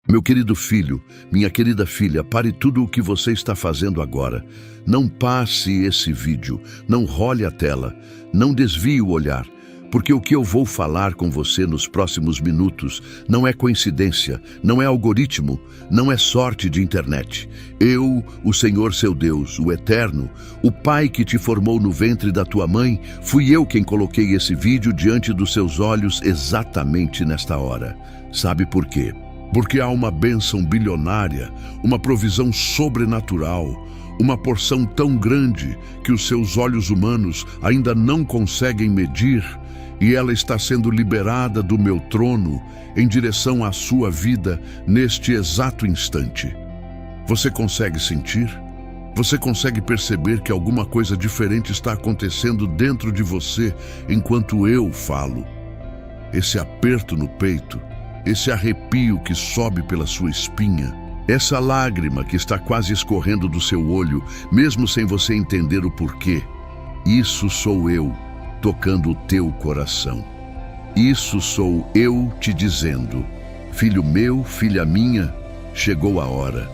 Meu querido filho, minha querida filha, pare tudo o que você está fazendo agora. Não passe esse vídeo, não role a tela, não desvie o olhar, porque o que eu vou falar com você nos próximos minutos não é coincidência, não é algoritmo, não é sorte de internet. Eu, o Senhor seu Deus, o Eterno, o Pai que te formou no ventre da tua mãe, fui eu quem coloquei esse vídeo diante dos seus olhos exatamente nesta hora. Sabe por quê? Porque há uma bênção bilionária, uma provisão sobrenatural, uma porção tão grande que os seus olhos humanos ainda não conseguem medir, e ela está sendo liberada do meu trono em direção à sua vida neste exato instante. Você consegue sentir? Você consegue perceber que alguma coisa diferente está acontecendo dentro de você enquanto eu falo? Esse aperto no peito, esse arrepio que sobe pela sua espinha, essa lágrima que está quase escorrendo do seu olho, mesmo sem você entender o porquê. Isso sou eu, tocando o teu coração. Isso sou eu te dizendo: filho meu, filha minha, chegou a hora.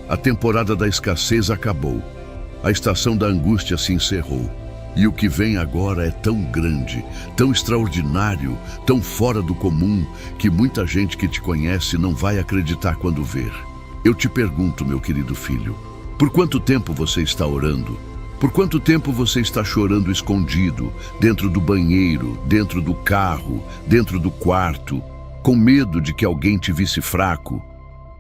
A temporada da escassez acabou. A estação da angústia se encerrou. E o que vem agora é tão grande, tão extraordinário, tão fora do comum, que muita gente que te conhece não vai acreditar quando ver. Eu te pergunto, meu querido filho, por quanto tempo você está orando? Por quanto tempo você está chorando escondido, dentro do banheiro, dentro do carro, dentro do quarto, com medo de que alguém te visse fraco?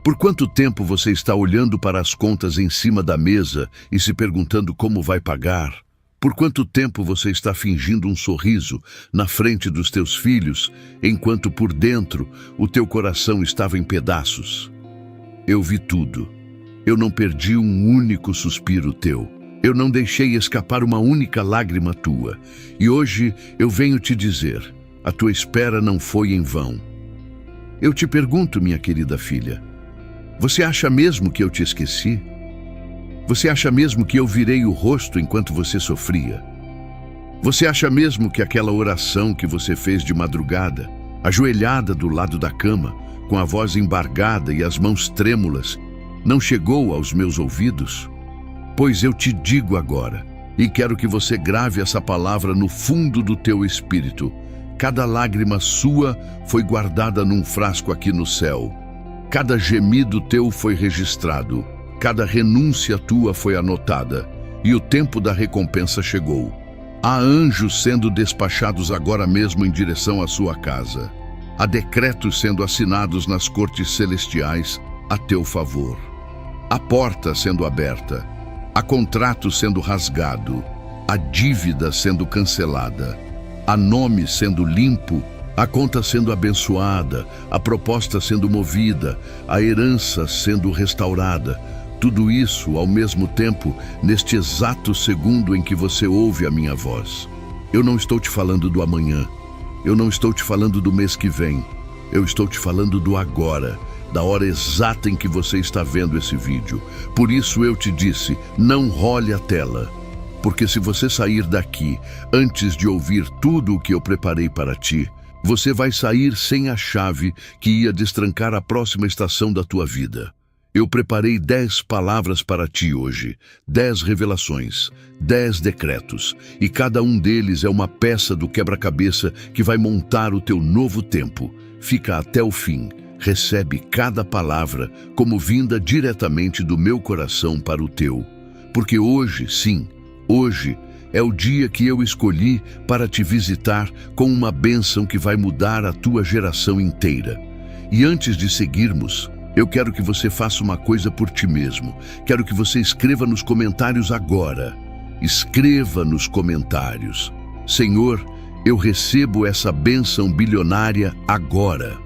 Por quanto tempo você está olhando para as contas em cima da mesa e se perguntando como vai pagar? Por quanto tempo você está fingindo um sorriso na frente dos teus filhos, enquanto por dentro o teu coração estava em pedaços? Eu vi tudo. Eu não perdi um único suspiro teu. Eu não deixei escapar uma única lágrima tua. E hoje eu venho te dizer, a tua espera não foi em vão. Eu te pergunto, minha querida filha, você acha mesmo que eu te esqueci? Você acha mesmo que eu virei o rosto enquanto você sofria? Você acha mesmo que aquela oração que você fez de madrugada, ajoelhada do lado da cama, com a voz embargada e as mãos trêmulas, não chegou aos meus ouvidos? Pois eu te digo agora, e quero que você grave essa palavra no fundo do teu espírito: cada lágrima sua foi guardada num frasco aqui no céu. Cada gemido teu foi registrado. Cada renúncia tua foi anotada, e o tempo da recompensa chegou. Há anjos sendo despachados agora mesmo em direção à sua casa. Há decretos sendo assinados nas cortes celestiais a teu favor. Há porta sendo aberta. Há contrato sendo rasgado. Há dívida sendo cancelada. Há nome sendo limpo. A conta sendo abençoada. A proposta sendo movida. A herança sendo restaurada. Tudo isso, ao mesmo tempo, neste exato segundo em que você ouve a minha voz. Eu não estou te falando do amanhã. Eu não estou te falando do mês que vem. Eu estou te falando do agora, da hora exata em que você está vendo esse vídeo. Por isso eu te disse, não role a tela. Porque se você sair daqui antes de ouvir tudo o que eu preparei para ti, você vai sair sem a chave que ia destrancar a próxima estação da tua vida. Eu preparei 10 palavras para ti hoje, 10 revelações, 10 decretos, e cada um deles é uma peça do quebra-cabeça que vai montar o teu novo tempo. Fica até o fim, recebe cada palavra como vinda diretamente do meu coração para o teu. Porque hoje, sim, hoje é o dia que eu escolhi para te visitar com uma bênção que vai mudar a tua geração inteira. E antes de seguirmos, eu quero que você faça uma coisa por ti mesmo. Quero que você escreva nos comentários agora. Escreva nos comentários: Senhor, eu recebo essa bênção bilionária agora.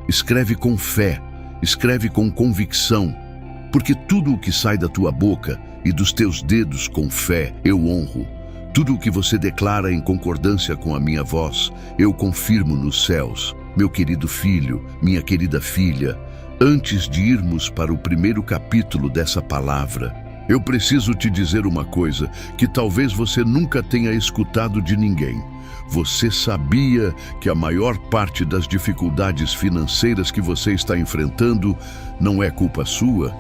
Escreve com fé, escreve com convicção, porque tudo o que sai da tua boca e dos teus dedos com fé eu honro. Tudo o que você declara em concordância com a minha voz, eu confirmo nos céus. Meu querido filho, minha querida filha, antes de irmos para o primeiro capítulo dessa palavra, Eu preciso te dizer uma coisa que talvez você nunca tenha escutado de ninguém. Você sabia que a maior parte das dificuldades financeiras que você está enfrentando não é culpa sua?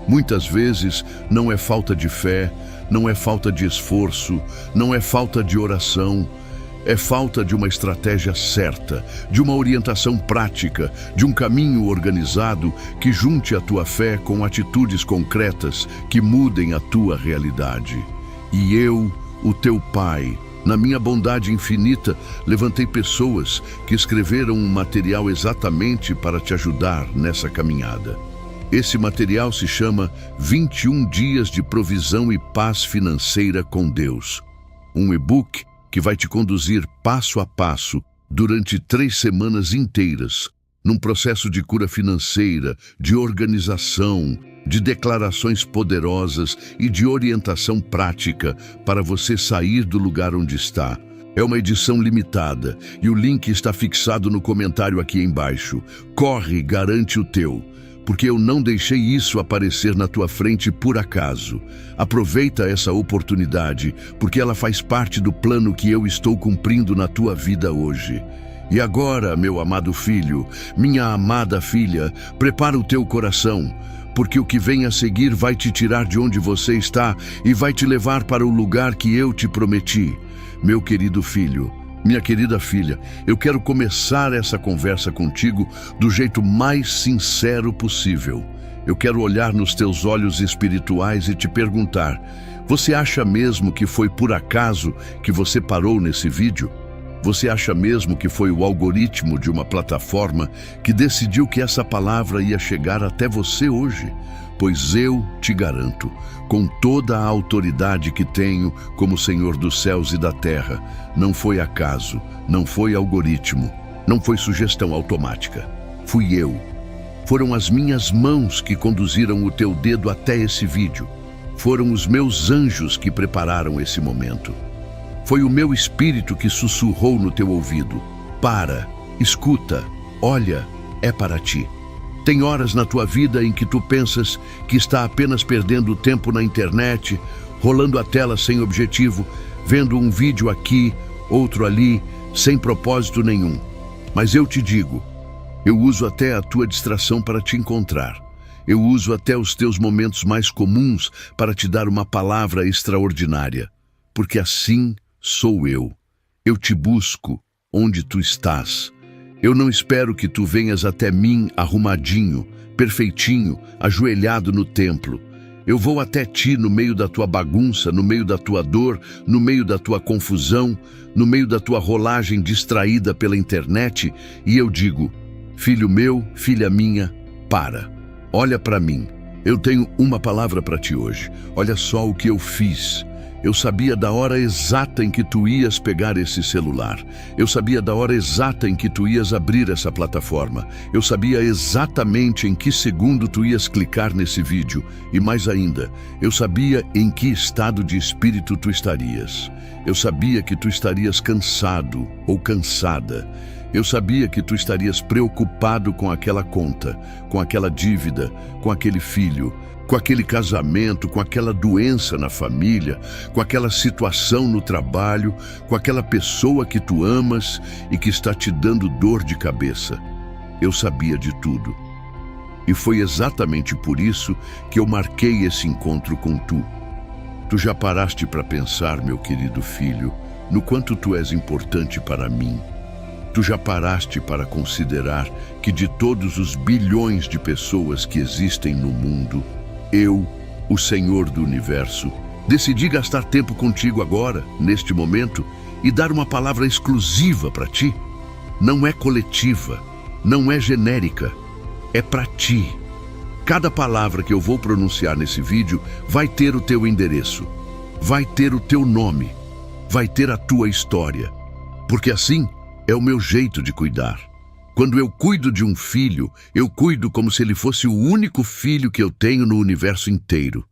Muitas vezes não é falta de fé, não é falta de esforço, não é falta de oração. É falta de uma estratégia certa, de uma orientação prática, de um caminho organizado que junte a tua fé com atitudes concretas que mudem a tua realidade. E eu, o teu Pai, na minha bondade infinita, levantei pessoas que escreveram um material exatamente para te ajudar nessa caminhada. Esse material se chama 21 Dias de Provisão e Paz Financeira com Deus. Um e-book que vai te conduzir passo a passo durante 3 semanas inteiras, num processo de cura financeira, de organização, de declarações poderosas e de orientação prática para você sair do lugar onde está. É uma edição limitada e o link está fixado no comentário aqui embaixo. Corre, garante o teu, porque eu não deixei isso aparecer na tua frente por acaso. Aproveita essa oportunidade, porque ela faz parte do plano que eu estou cumprindo na tua vida hoje. E agora, meu amado filho, minha amada filha, prepara o teu coração, porque o que vem a seguir vai te tirar de onde você está e vai te levar para o lugar que eu te prometi. Meu querido filho, minha querida filha, eu quero começar essa conversa contigo do jeito mais sincero possível. Eu quero olhar nos teus olhos espirituais e te perguntar: você acha mesmo que foi por acaso que você parou nesse vídeo? Você acha mesmo que foi o algoritmo de uma plataforma que decidiu que essa palavra ia chegar até você hoje? Pois eu te garanto, com toda a autoridade que tenho como Senhor dos céus e da terra, não foi acaso, não foi algoritmo, não foi sugestão automática. Fui eu. Foram as minhas mãos que conduziram o teu dedo até esse vídeo. Foram os meus anjos que prepararam esse momento. Foi o meu espírito que sussurrou no teu ouvido: para, escuta, olha, é para ti. Tem horas na tua vida em que tu pensas que está apenas perdendo tempo na internet, rolando a tela sem objetivo, vendo um vídeo aqui, outro ali, sem propósito nenhum. Mas eu te digo, eu uso até a tua distração para te encontrar. Eu uso até os teus momentos mais comuns para te dar uma palavra extraordinária. Porque assim sou eu. Eu te busco onde tu estás. Eu não espero que tu venhas até mim arrumadinho, perfeitinho, ajoelhado no templo. Eu vou até ti no meio da tua bagunça, no meio da tua dor, no meio da tua confusão, no meio da tua rolagem distraída pela internet, e eu digo: filho meu, filha minha, para. Olha para mim. Eu tenho uma palavra para ti hoje. Olha só o que eu fiz. Eu sabia da hora exata em que tu ias pegar esse celular. Eu sabia da hora exata em que tu ias abrir essa plataforma. Eu sabia exatamente em que segundo tu ias clicar nesse vídeo. E mais ainda, eu sabia em que estado de espírito tu estarias. Eu sabia que tu estarias cansado ou cansada. Eu sabia que tu estarias preocupado com aquela conta, com aquela dívida, com aquele filho, com aquele casamento, com aquela doença na família, com aquela situação no trabalho, com aquela pessoa que tu amas e que está te dando dor de cabeça. Eu sabia de tudo. E foi exatamente por isso que eu marquei esse encontro com tu. Tu já paraste para pensar, meu querido filho, no quanto tu és importante para mim? Tu já paraste para considerar que de todos os bilhões de pessoas que existem no mundo, eu, o Senhor do Universo, decidi gastar tempo contigo agora, neste momento, e dar uma palavra exclusiva para ti? Não é coletiva, não é genérica, é para ti. Cada palavra que eu vou pronunciar nesse vídeo vai ter o teu endereço, vai ter o teu nome, vai ter a tua história, porque assim é o meu jeito de cuidar. Quando eu cuido de um filho, eu cuido como se ele fosse o único filho que eu tenho no universo inteiro.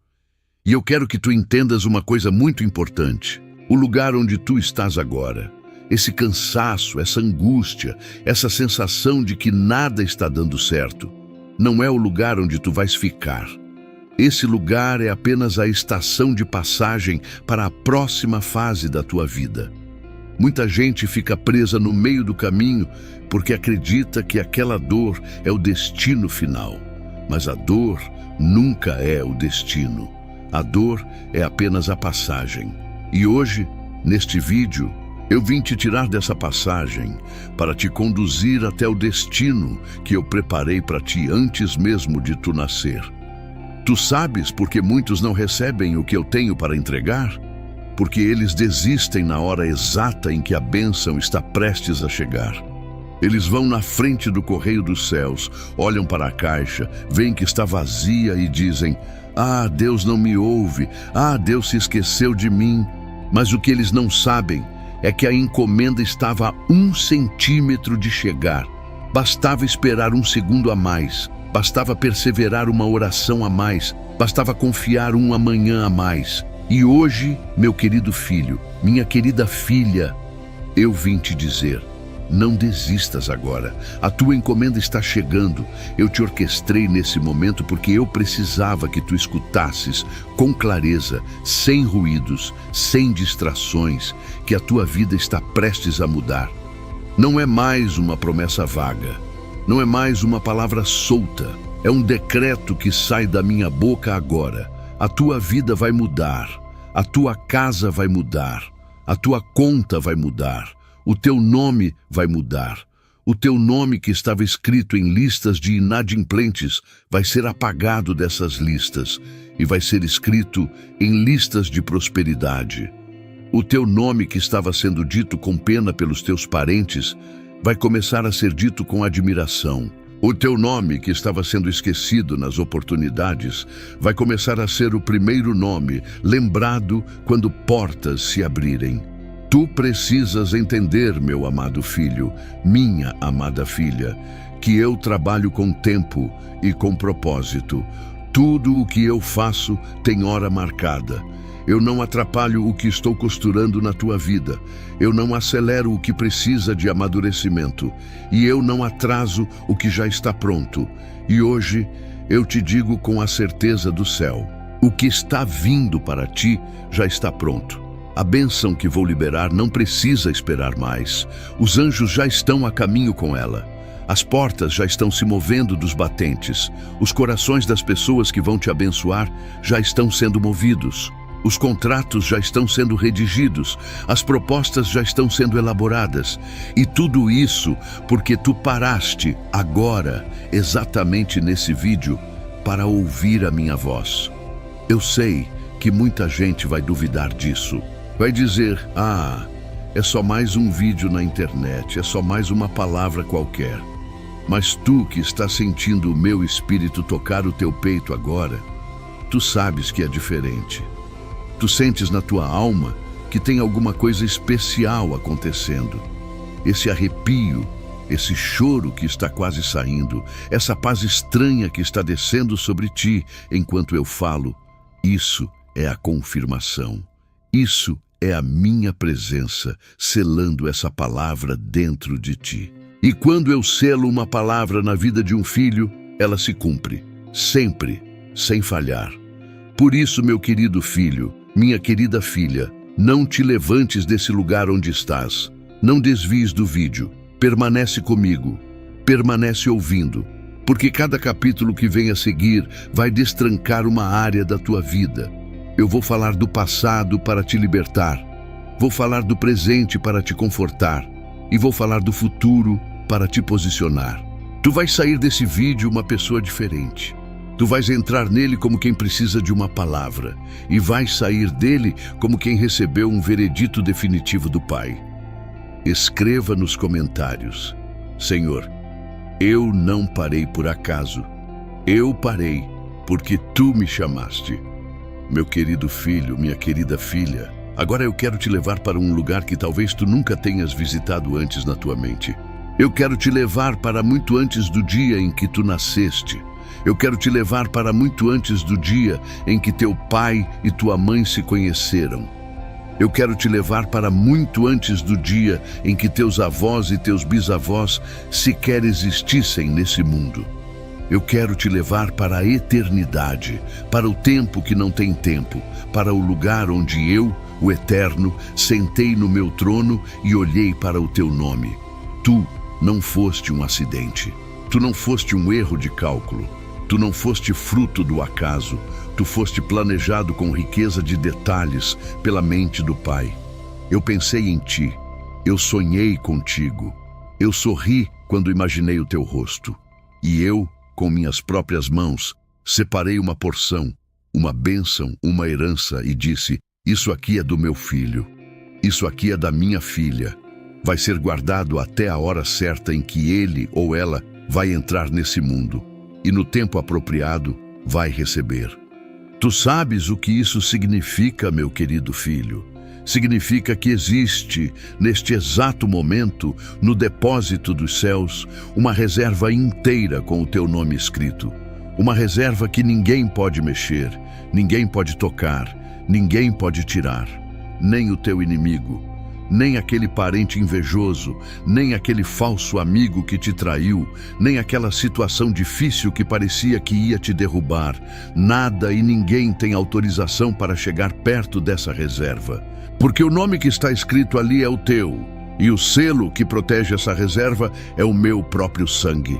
E eu quero que tu entendas uma coisa muito importante. O lugar onde tu estás agora, esse cansaço, essa angústia, essa sensação de que nada está dando certo, não é o lugar onde tu vais ficar. Esse lugar é apenas a estação de passagem para a próxima fase da tua vida. Muita gente fica presa no meio do caminho porque acredita que aquela dor é o destino final. Mas a dor nunca é o destino. A dor é apenas a passagem. E hoje, neste vídeo, eu vim te tirar dessa passagem para te conduzir até o destino que eu preparei para ti antes mesmo de tu nascer. Tu sabes por que muitos não recebem o que eu tenho para entregar? Porque eles desistem na hora exata em que a bênção está prestes a chegar. Eles vão na frente do correio dos céus, olham para a caixa, veem que está vazia e dizem: "Ah, Deus não me ouve, ah, Deus se esqueceu de mim." Mas o que eles não sabem é que a encomenda estava a 1 centímetro de chegar. Bastava esperar 1 segundo a mais, bastava perseverar uma oração a mais, bastava confiar um amanhã a mais. E hoje, meu querido filho, minha querida filha, eu vim te dizer: não desistas agora. A tua encomenda está chegando. Eu te orquestrei nesse momento porque eu precisava que tu escutasses com clareza, sem ruídos, sem distrações, que a tua vida está prestes a mudar. Não é mais uma promessa vaga. Não é mais uma palavra solta. É um decreto que sai da minha boca agora. A tua vida vai mudar. A tua casa vai mudar. A tua conta vai mudar. O teu nome vai mudar. O teu nome que estava escrito em listas de inadimplentes vai ser apagado dessas listas e vai ser escrito em listas de prosperidade. O teu nome que estava sendo dito com pena pelos teus parentes vai começar a ser dito com admiração. O teu nome que estava sendo esquecido nas oportunidades vai começar a ser o primeiro nome lembrado quando portas se abrirem. Tu precisas entender, meu amado filho, minha amada filha, que eu trabalho com tempo e com propósito. Tudo o que eu faço tem hora marcada. Eu não atrapalho o que estou costurando na tua vida. Eu não acelero o que precisa de amadurecimento. E eu não atraso o que já está pronto. E hoje eu te digo com a certeza do céu: o que está vindo para ti já está pronto. A bênção que vou liberar não precisa esperar mais. Os anjos já estão a caminho com ela. As portas já estão se movendo dos batentes. Os corações das pessoas que vão te abençoar já estão sendo movidos. Os contratos já estão sendo redigidos. As propostas já estão sendo elaboradas. E tudo isso porque tu paraste agora, exatamente nesse vídeo, para ouvir a minha voz. Eu sei que muita gente vai duvidar disso. Vai dizer: "Ah, é só mais um vídeo na internet, é só mais uma palavra qualquer." Mas tu que está sentindo o meu espírito tocar o teu peito agora, tu sabes que é diferente. Tu sentes na tua alma que tem alguma coisa especial acontecendo. Esse arrepio, esse choro que está quase saindo, essa paz estranha que está descendo sobre ti enquanto eu falo, isso é a confirmação. Isso é a minha presença selando essa palavra dentro de ti. E quando eu selo uma palavra na vida de um filho, ela se cumpre, sempre, sem falhar. Por isso, meu querido filho, minha querida filha, não te levantes desse lugar onde estás. Não desvies do vídeo. Permanece comigo. Permanece ouvindo. Porque cada capítulo que vem a seguir vai destrancar uma área da tua vida. Eu vou falar do passado para te libertar. Vou falar do presente para te confortar. E vou falar do futuro para te posicionar. Tu vais sair desse vídeo uma pessoa diferente. Tu vais entrar nele como quem precisa de uma palavra. E vais sair dele como quem recebeu um veredito definitivo do Pai. Escreva nos comentários: Senhor, eu não parei por acaso. Eu parei porque tu me chamaste. Meu querido filho, minha querida filha, agora eu quero te levar para um lugar que talvez tu nunca tenhas visitado antes na tua mente. Eu quero te levar para muito antes do dia em que tu nasceste. Eu quero te levar para muito antes do dia em que teu pai e tua mãe se conheceram. Eu quero te levar para muito antes do dia em que teus avós e teus bisavós sequer existissem nesse mundo. Eu quero te levar para a eternidade, para o tempo que não tem tempo, para o lugar onde eu, o Eterno, sentei no meu trono e olhei para o teu nome. Tu não foste um acidente. Tu não foste um erro de cálculo. Tu não foste fruto do acaso. Tu foste planejado com riqueza de detalhes pela mente do Pai. Eu pensei em ti. Eu sonhei contigo. Eu sorri quando imaginei o teu rosto. E eu, com minhas próprias mãos, separei uma porção, uma bênção, uma herança e disse: isso aqui é do meu filho. Isso aqui é da minha filha. Vai ser guardado até a hora certa em que ele ou ela vai entrar nesse mundo. E no tempo apropriado, vai receber. Tu sabes o que isso significa, meu querido filho. Significa que existe, neste exato momento, no depósito dos céus, uma reserva inteira com o teu nome escrito. Uma reserva que ninguém pode mexer, ninguém pode tocar, ninguém pode tirar. Nem o teu inimigo, nem aquele parente invejoso, nem aquele falso amigo que te traiu, nem aquela situação difícil que parecia que ia te derrubar. Nada e ninguém tem autorização para chegar perto dessa reserva. Porque o nome que está escrito ali é o teu, e o selo que protege essa reserva é o meu próprio sangue.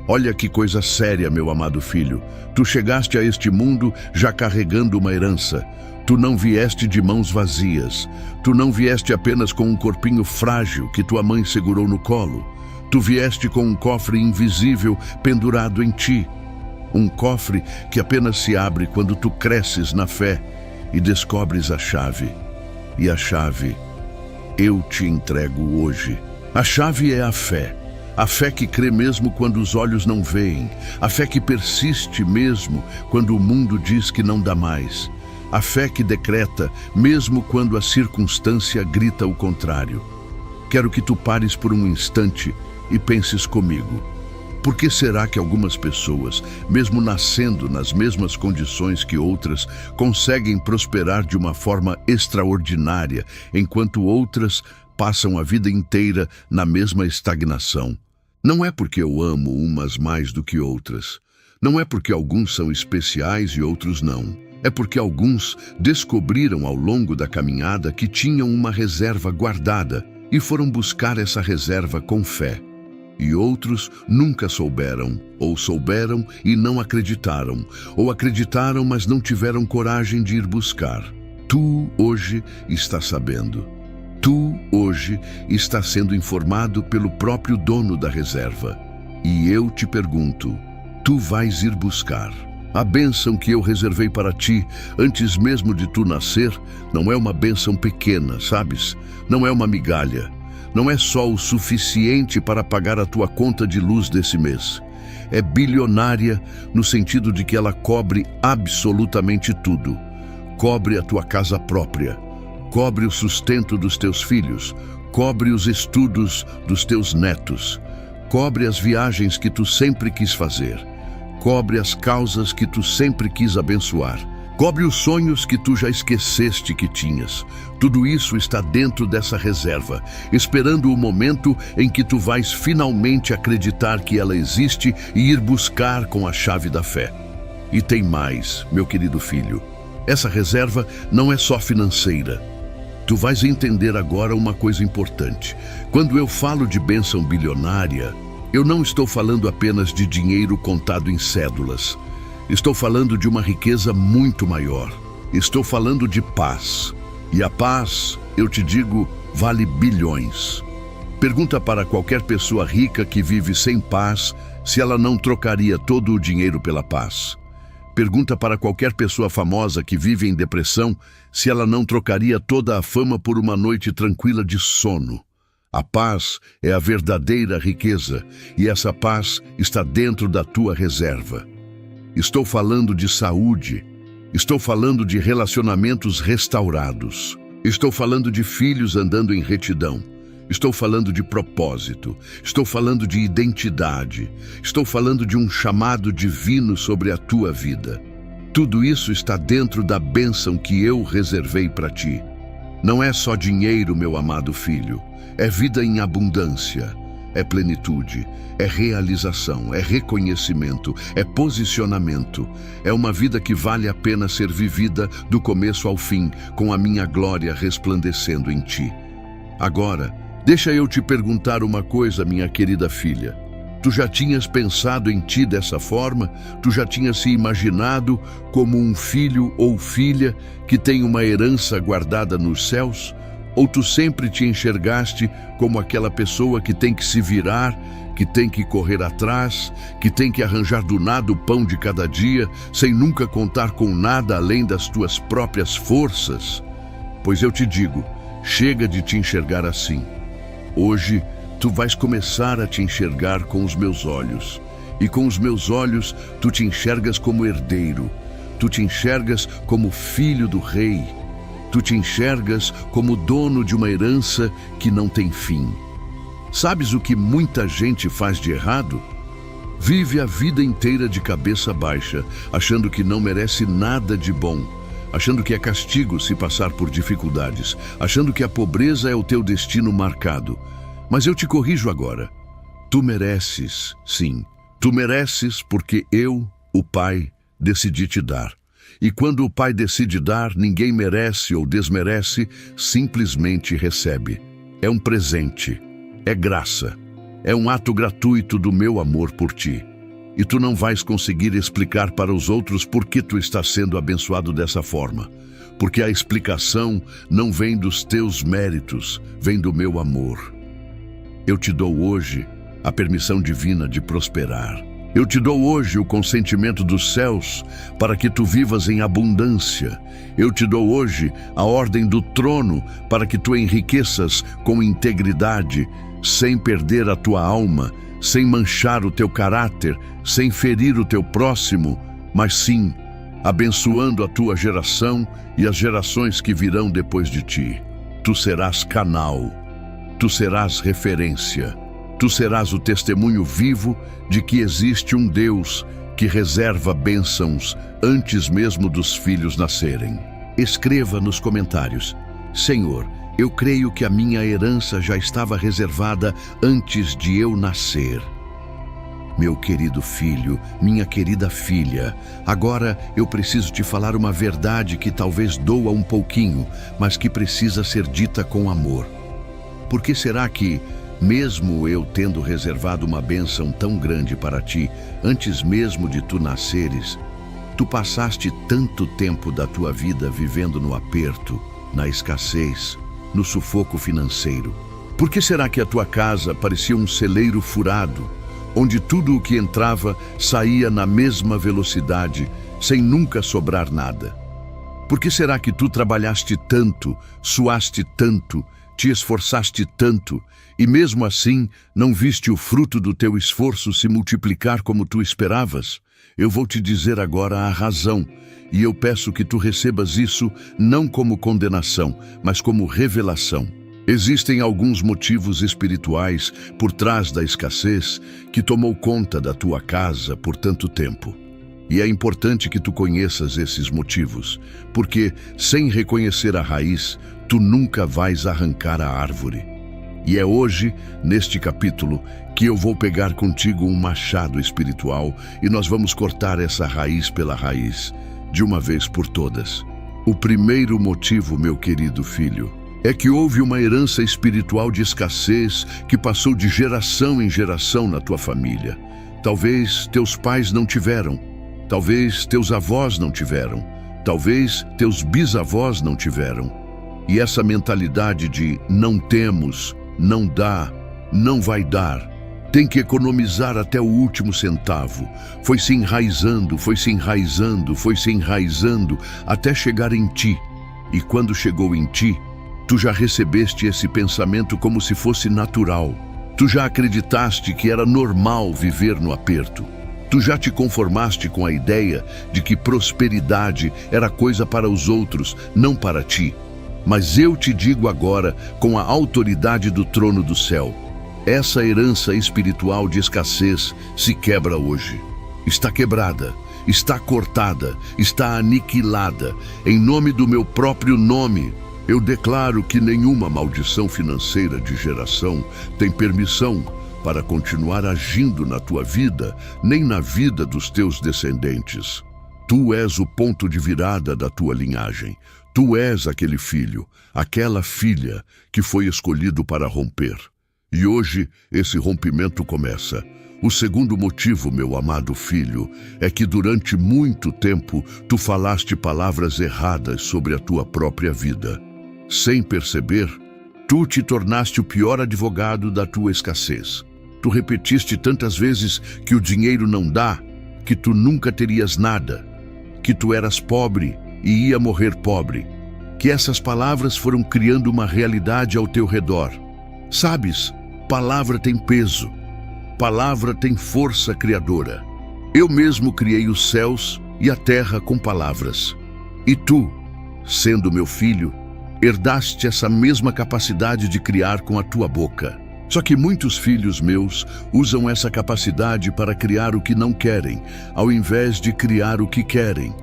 Olha que coisa séria, meu amado filho. Tu chegaste a este mundo já carregando uma herança. Tu não vieste de mãos vazias. Tu não vieste apenas com um corpinho frágil que tua mãe segurou no colo. Tu vieste com um cofre invisível pendurado em ti. Um cofre que apenas se abre quando tu cresces na fé e descobres a chave. E a chave eu te entrego hoje. A chave é a fé. A fé que crê mesmo quando os olhos não veem. A fé que persiste mesmo quando o mundo diz que não dá mais. A fé que decreta mesmo quando a circunstância grita o contrário. Quero que tu pares por um instante e penses comigo. Por que será que algumas pessoas, mesmo nascendo nas mesmas condições que outras, conseguem prosperar de uma forma extraordinária, enquanto outras passam a vida inteira na mesma estagnação? Não é porque eu amo umas mais do que outras. Não é porque alguns são especiais e outros não. É porque alguns descobriram ao longo da caminhada que tinham uma reserva guardada e foram buscar essa reserva com fé. E outros nunca souberam, ou souberam e não acreditaram, ou acreditaram, mas não tiveram coragem de ir buscar. Tu, hoje, estás sabendo. Tu, hoje, estás sendo informado pelo próprio dono da reserva. E eu te pergunto, tu vais ir buscar. A bênção que eu reservei para ti, antes mesmo de tu nascer, não é uma bênção pequena, sabes? Não é uma migalha. Não é só o suficiente para pagar a tua conta de luz desse mês. É bilionária no sentido de que ela cobre absolutamente tudo. Cobre a tua casa própria, cobre o sustento dos teus filhos, cobre os estudos dos teus netos, cobre as viagens que tu sempre quis fazer, cobre as causas que tu sempre quis abençoar. Cobre os sonhos que tu já esqueceste que tinhas. Tudo isso está dentro dessa reserva, esperando o momento em que tu vais finalmente acreditar que ela existe e ir buscar com a chave da fé. E tem mais, meu querido filho. Essa reserva não é só financeira. Tu vais entender agora uma coisa importante. Quando eu falo de bênção bilionária, eu não estou falando apenas de dinheiro contado em cédulas. Estou falando de uma riqueza muito maior. Estou falando de paz. E a paz, eu te digo, vale bilhões. Pergunta para qualquer pessoa rica que vive sem paz se ela não trocaria todo o dinheiro pela paz. Pergunta para qualquer pessoa famosa que vive em depressão se ela não trocaria toda a fama por uma noite tranquila de sono. A paz é a verdadeira riqueza e essa paz está dentro da tua reserva. Estou falando de saúde, estou falando de relacionamentos restaurados, estou falando de filhos andando em retidão, estou falando de propósito, estou falando de identidade, estou falando de um chamado divino sobre a tua vida. Tudo isso está dentro da bênção que eu reservei para ti. Não é só dinheiro, meu amado filho, é vida em abundância, é plenitude, é realização, é reconhecimento, é posicionamento. É uma vida que vale a pena ser vivida do começo ao fim, com a minha glória resplandecendo em ti. Agora, deixa eu te perguntar uma coisa, minha querida filha. Tu já tinhas pensado em ti dessa forma? Tu já tinhas se imaginado como um filho ou filha que tem uma herança guardada nos céus? Ou tu sempre te enxergaste como aquela pessoa que tem que se virar, que tem que correr atrás, que tem que arranjar do nada o pão de cada dia, sem nunca contar com nada além das tuas próprias forças? Pois eu te digo, chega de te enxergar assim. Hoje, tu vais começar a te enxergar com os meus olhos. E com os meus olhos, tu te enxergas como herdeiro. Tu te enxergas como filho do rei. Tu te enxergas como dono de uma herança que não tem fim. Sabes o que muita gente faz de errado? Vive a vida inteira de cabeça baixa, achando que não merece nada de bom, achando que é castigo se passar por dificuldades, achando que a pobreza é o teu destino marcado. Mas eu te corrijo agora. Tu mereces, sim. Tu mereces porque eu, o Pai, decidi te dar. E quando o Pai decide dar, ninguém merece ou desmerece, simplesmente recebe. É um presente, é graça, é um ato gratuito do meu amor por ti. E tu não vais conseguir explicar para os outros por que tu estás sendo abençoado dessa forma. Porque a explicação não vem dos teus méritos, vem do meu amor. Eu te dou hoje a permissão divina de prosperar. Eu te dou hoje o consentimento dos céus para que tu vivas em abundância. Eu te dou hoje a ordem do trono para que tu enriqueças com integridade, sem perder a tua alma, sem manchar o teu caráter, sem ferir o teu próximo, mas sim abençoando a tua geração e as gerações que virão depois de ti. Tu serás canal, tu serás referência. Tu serás o testemunho vivo de que existe um Deus que reserva bênçãos antes mesmo dos filhos nascerem. Escreva nos comentários: Senhor, eu creio que a minha herança já estava reservada antes de eu nascer. Meu querido filho, minha querida filha, agora eu preciso te falar uma verdade que talvez doa um pouquinho, mas que precisa ser dita com amor. Por que será que, mesmo eu tendo reservado uma bênção tão grande para ti, antes mesmo de tu nasceres, tu passaste tanto tempo da tua vida vivendo no aperto, na escassez, no sufoco financeiro? Por que será que a tua casa parecia um celeiro furado, onde tudo o que entrava saía na mesma velocidade, sem nunca sobrar nada? Por que será que tu trabalhaste tanto, suaste tanto, te esforçaste tanto, e mesmo assim não viste o fruto do teu esforço se multiplicar como tu esperavas? Eu vou te dizer agora a razão, e eu peço que tu recebas isso não como condenação, mas como revelação. Existem alguns motivos espirituais por trás da escassez que tomou conta da tua casa por tanto tempo. E é importante que tu conheças esses motivos, porque sem reconhecer a raiz, tu nunca vais arrancar a árvore. E é hoje, neste capítulo, que eu vou pegar contigo um machado espiritual e nós vamos cortar essa raiz pela raiz, de uma vez por todas. O primeiro motivo, meu querido filho, é que houve uma herança espiritual de escassez que passou de geração em geração na tua família. Talvez teus pais não tiveram, talvez teus avós não tiveram, talvez teus bisavós não tiveram. E essa mentalidade de não temos, não dá, não vai dar, tem que economizar até o último centavo, foi se enraizando, foi se enraizando, foi se enraizando até chegar em ti. E quando chegou em ti, tu já recebeste esse pensamento como se fosse natural. Tu já acreditaste que era normal viver no aperto. Tu já te conformaste com a ideia de que prosperidade era coisa para os outros, não para ti. Mas eu te digo agora, com a autoridade do trono do céu, essa herança espiritual de escassez se quebra hoje. Está quebrada, está cortada, está aniquilada. Em nome do meu próprio nome, eu declaro que nenhuma maldição financeira de geração tem permissão para continuar agindo na tua vida, nem na vida dos teus descendentes. Tu és o ponto de virada da tua linhagem. Tu és aquele filho, aquela filha que foi escolhido para romper. E hoje esse rompimento começa. O segundo motivo, meu amado filho, é que durante muito tempo tu falaste palavras erradas sobre a tua própria vida. Sem perceber, tu te tornaste o pior advogado da tua escassez. Tu repetiste tantas vezes que o dinheiro não dá, que tu nunca terias nada, que tu eras pobre e ia morrer pobre, que essas palavras foram criando uma realidade ao teu redor. Sabes, palavra tem peso, palavra tem força criadora. Eu mesmo criei os céus e a terra com palavras. E tu, sendo meu filho, herdaste essa mesma capacidade de criar com a tua boca. Só que muitos filhos meus usam essa capacidade para criar o que não querem, ao invés de criar o que querem.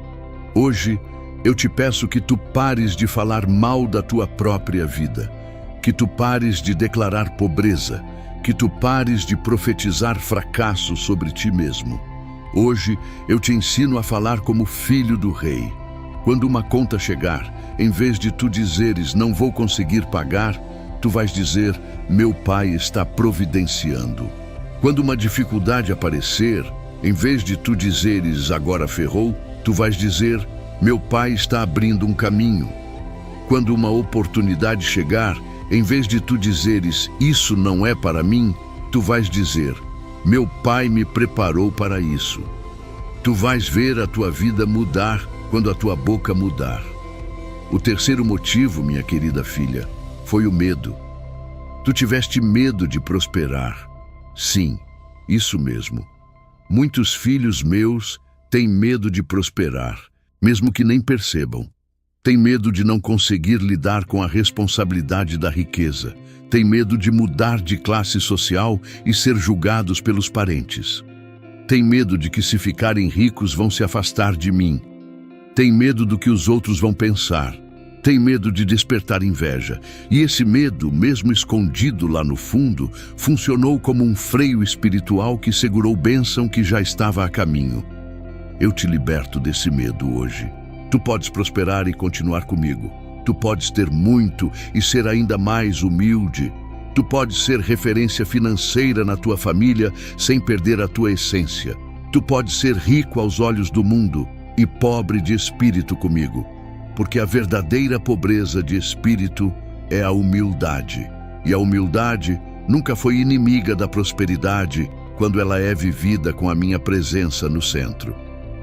Hoje, eu te peço que tu pares de falar mal da tua própria vida, que tu pares de declarar pobreza, que tu pares de profetizar fracasso sobre ti mesmo. Hoje, eu te ensino a falar como filho do rei. Quando uma conta chegar, em vez de tu dizeres, não vou conseguir pagar, tu vais dizer, meu pai está providenciando. Quando uma dificuldade aparecer, em vez de tu dizeres, agora ferrou, tu vais dizer, meu pai está abrindo um caminho. Quando uma oportunidade chegar, em vez de tu dizeres, isso não é para mim, tu vais dizer, meu pai me preparou para isso. Tu vais ver a tua vida mudar quando a tua boca mudar. O terceiro motivo, minha querida filha, foi o medo. Tu tiveste medo de prosperar. Sim, isso mesmo. Muitos filhos meus têm medo de prosperar, mesmo que nem percebam. Têm medo de não conseguir lidar com a responsabilidade da riqueza. Têm medo de mudar de classe social e ser julgados pelos parentes. Têm medo de que, se ficarem ricos, vão se afastar de mim. Têm medo do que os outros vão pensar. Têm medo de despertar inveja. E esse medo, mesmo escondido lá no fundo, funcionou como um freio espiritual que segurou bênção que já estava a caminho. Eu te liberto desse medo hoje. Tu podes prosperar e continuar comigo. Tu podes ter muito e ser ainda mais humilde. Tu podes ser referência financeira na tua família sem perder a tua essência. Tu podes ser rico aos olhos do mundo e pobre de espírito comigo. Porque a verdadeira pobreza de espírito é a humildade. E a humildade nunca foi inimiga da prosperidade quando ela é vivida com a minha presença no centro.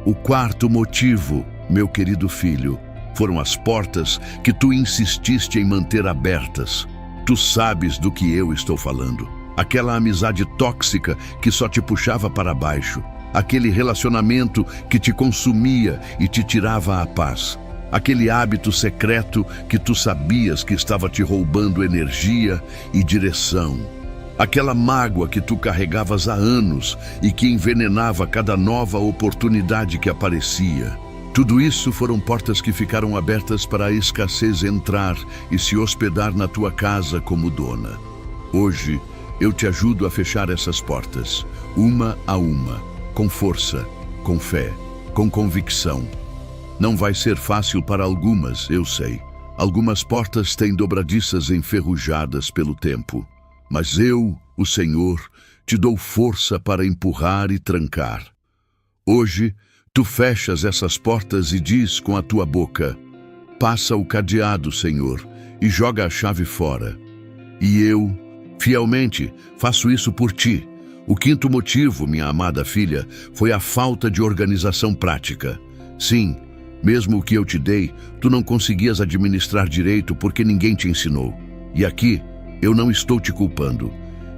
O quarto motivo, meu querido filho, foram as portas que tu insististe em manter abertas. Tu sabes do que eu estou falando. Aquela amizade tóxica que só te puxava para baixo. Aquele relacionamento que te consumia e te tirava a paz. Aquele hábito secreto que tu sabias que estava te roubando energia e direção. Aquela mágoa que tu carregavas há anos e que envenenava cada nova oportunidade que aparecia. Tudo isso foram portas que ficaram abertas para a escassez entrar e se hospedar na tua casa como dona. Hoje, eu te ajudo a fechar essas portas, uma a uma, com força, com fé, com convicção. Não vai ser fácil para algumas, eu sei. Algumas portas têm dobradiças enferrujadas pelo tempo. Mas eu, o Senhor, te dou força para empurrar e trancar. Hoje, tu fechas essas portas e diz com a tua boca, passa o cadeado, Senhor, e joga a chave fora. E eu, fielmente, faço isso por ti. O quinto motivo, minha amada filha, foi a falta de organização prática. Sim, mesmo o que eu te dei, tu não conseguias administrar direito porque ninguém te ensinou. E aqui, eu não estou te culpando.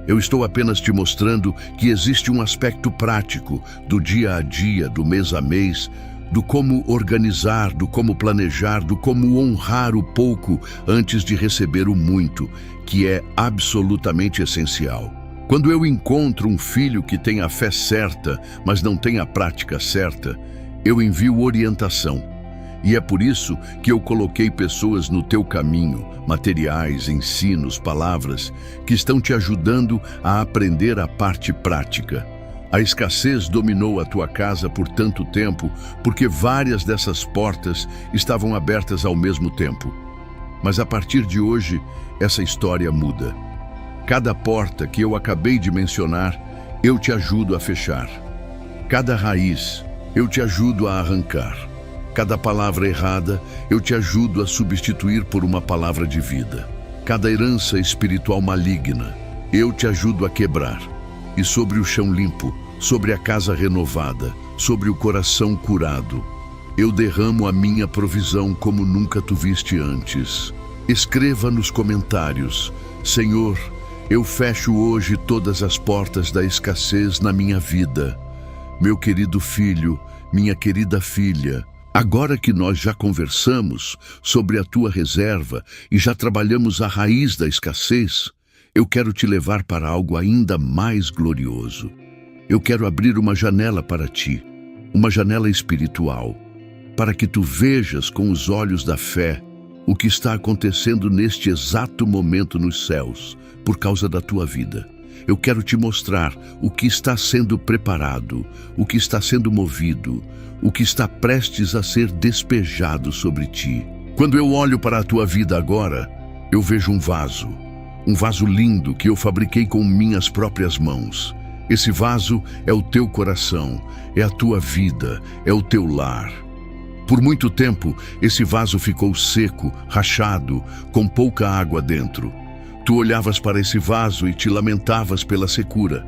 Eu estou apenas te mostrando que existe um aspecto prático do dia a dia, do mês a mês, do como organizar, do como planejar, do como honrar o pouco antes de receber o muito, que é absolutamente essencial. Quando eu encontro um filho que tem a fé certa, mas não tem a prática certa, eu envio orientação. E é por isso que eu coloquei pessoas no teu caminho, materiais, ensinos, palavras, que estão te ajudando a aprender a parte prática. A escassez dominou a tua casa por tanto tempo porque várias dessas portas estavam abertas ao mesmo tempo. Mas a partir de hoje, essa história muda. Cada porta que eu acabei de mencionar, eu te ajudo a fechar. Cada raiz, eu te ajudo a arrancar. Cada palavra errada, eu te ajudo a substituir por uma palavra de vida. Cada herança espiritual maligna, eu te ajudo a quebrar. E sobre o chão limpo, sobre a casa renovada, sobre o coração curado, eu derramo a minha provisão como nunca tu viste antes. Escreva nos comentários: Senhor, eu fecho hoje todas as portas da escassez na minha vida. Meu querido filho, minha querida filha, agora que nós já conversamos sobre a tua reserva e já trabalhamos a raiz da escassez, eu quero te levar para algo ainda mais glorioso. Eu quero abrir uma janela para ti, uma janela espiritual, para que tu vejas com os olhos da fé o que está acontecendo neste exato momento nos céus, por causa da tua vida. Eu quero te mostrar o que está sendo preparado, o que está sendo movido, o que está prestes a ser despejado sobre ti. Quando eu olho para a tua vida agora, eu vejo um vaso lindo que eu fabriquei com minhas próprias mãos. Esse vaso é o teu coração, é a tua vida, é o teu lar. Por muito tempo, esse vaso ficou seco, rachado, com pouca água dentro. Tu olhavas para esse vaso e te lamentavas pela secura.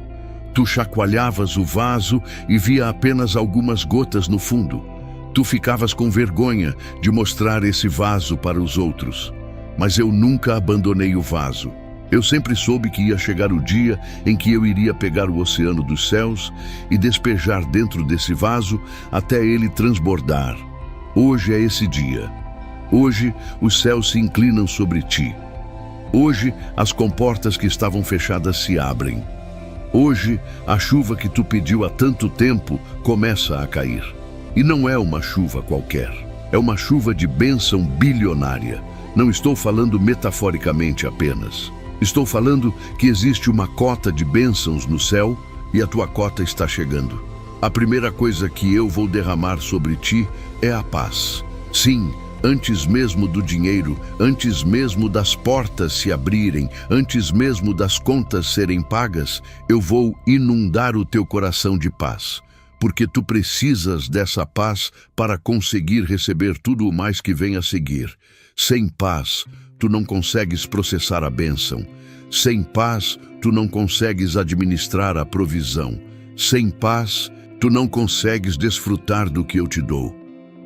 Tu chacoalhavas o vaso e via apenas algumas gotas no fundo. Tu ficavas com vergonha de mostrar esse vaso para os outros. Mas eu nunca abandonei o vaso. Eu sempre soube que ia chegar o dia em que eu iria pegar o oceano dos céus e despejar dentro desse vaso até ele transbordar. Hoje é esse dia. Hoje os céus se inclinam sobre ti. Hoje as comportas que estavam fechadas se abrem. Hoje a chuva que tu pediu há tanto tempo começa a cair. E não é uma chuva qualquer. É uma chuva de bênção bilionária. Não estou falando metaforicamente apenas. Estou falando que existe uma cota de bênçãos no céu e a tua cota está chegando. A primeira coisa que eu vou derramar sobre ti é a paz. Sim, antes mesmo do dinheiro, antes mesmo das portas se abrirem, antes mesmo das contas serem pagas, eu vou inundar o teu coração de paz. Porque tu precisas dessa paz para conseguir receber tudo o mais que vem a seguir. Sem paz, tu não consegues processar a bênção. Sem paz, tu não consegues administrar a provisão. Sem paz, tu não consegues desfrutar do que eu te dou.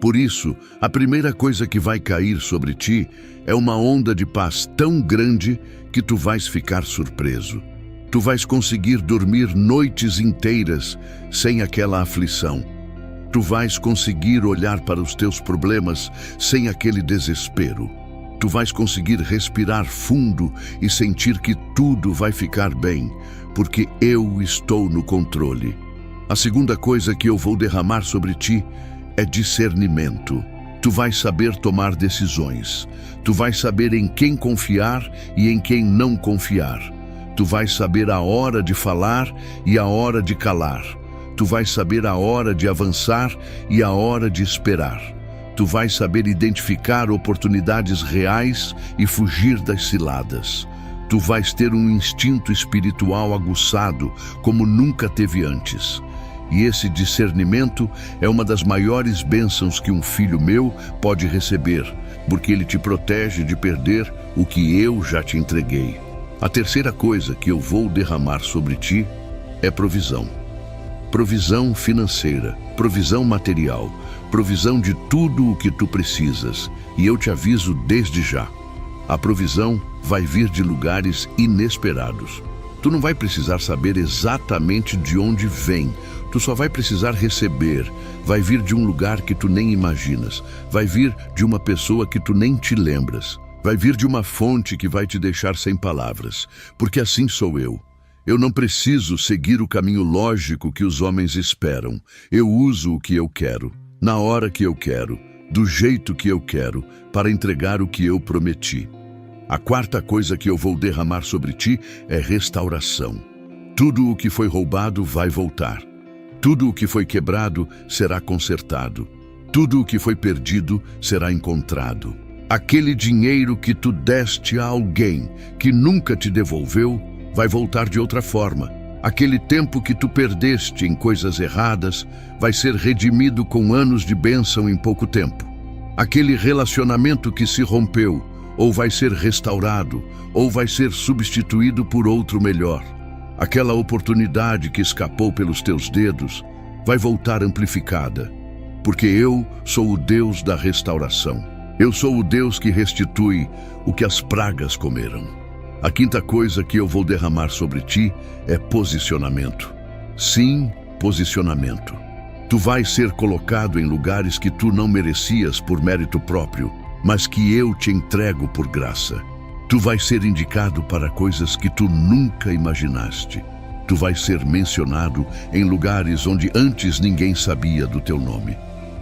Por isso, a primeira coisa que vai cair sobre ti é uma onda de paz tão grande que tu vais ficar surpreso. Tu vais conseguir dormir noites inteiras sem aquela aflição. Tu vais conseguir olhar para os teus problemas sem aquele desespero. Tu vais conseguir respirar fundo e sentir que tudo vai ficar bem, porque eu estou no controle. A segunda coisa que eu vou derramar sobre ti é discernimento. Tu vais saber tomar decisões. Tu vais saber em quem confiar e em quem não confiar. Tu vais saber a hora de falar e a hora de calar. Tu vais saber a hora de avançar e a hora de esperar. Tu vais saber identificar oportunidades reais e fugir das ciladas. Tu vais ter um instinto espiritual aguçado como nunca teve antes. E esse discernimento é uma das maiores bênçãos que um filho meu pode receber, porque ele te protege de perder o que eu já te entreguei. A terceira coisa que eu vou derramar sobre ti é provisão. Provisão financeira, provisão material, provisão de tudo o que tu precisas. E eu te aviso desde já. A provisão vai vir de lugares inesperados. Tu não vai precisar saber exatamente de onde vem. Tu só vai precisar receber. Vai vir de um lugar que tu nem imaginas. Vai vir de uma pessoa que tu nem te lembras. Vai vir de uma fonte que vai te deixar sem palavras. Porque assim sou eu. Eu não preciso seguir o caminho lógico que os homens esperam. Eu uso o que eu quero, na hora que eu quero, do jeito que eu quero, para entregar o que eu prometi. A quarta coisa que eu vou derramar sobre ti é restauração. Tudo o que foi roubado vai voltar. Tudo o que foi quebrado será consertado. Tudo o que foi perdido será encontrado. Aquele dinheiro que tu deste a alguém que nunca te devolveu, vai voltar de outra forma. Aquele tempo que tu perdeste em coisas erradas, vai ser redimido com anos de bênção em pouco tempo. Aquele relacionamento que se rompeu, ou vai ser restaurado, ou vai ser substituído por outro melhor. Aquela oportunidade que escapou pelos teus dedos, vai voltar amplificada. Porque eu sou o Deus da restauração. Eu sou o Deus que restitui o que as pragas comeram. A quinta coisa que eu vou derramar sobre ti é posicionamento. Sim, posicionamento. Tu vais ser colocado em lugares que tu não merecias por mérito próprio, mas que eu te entrego por graça. Tu vais ser indicado para coisas que tu nunca imaginaste. Tu vais ser mencionado em lugares onde antes ninguém sabia do teu nome.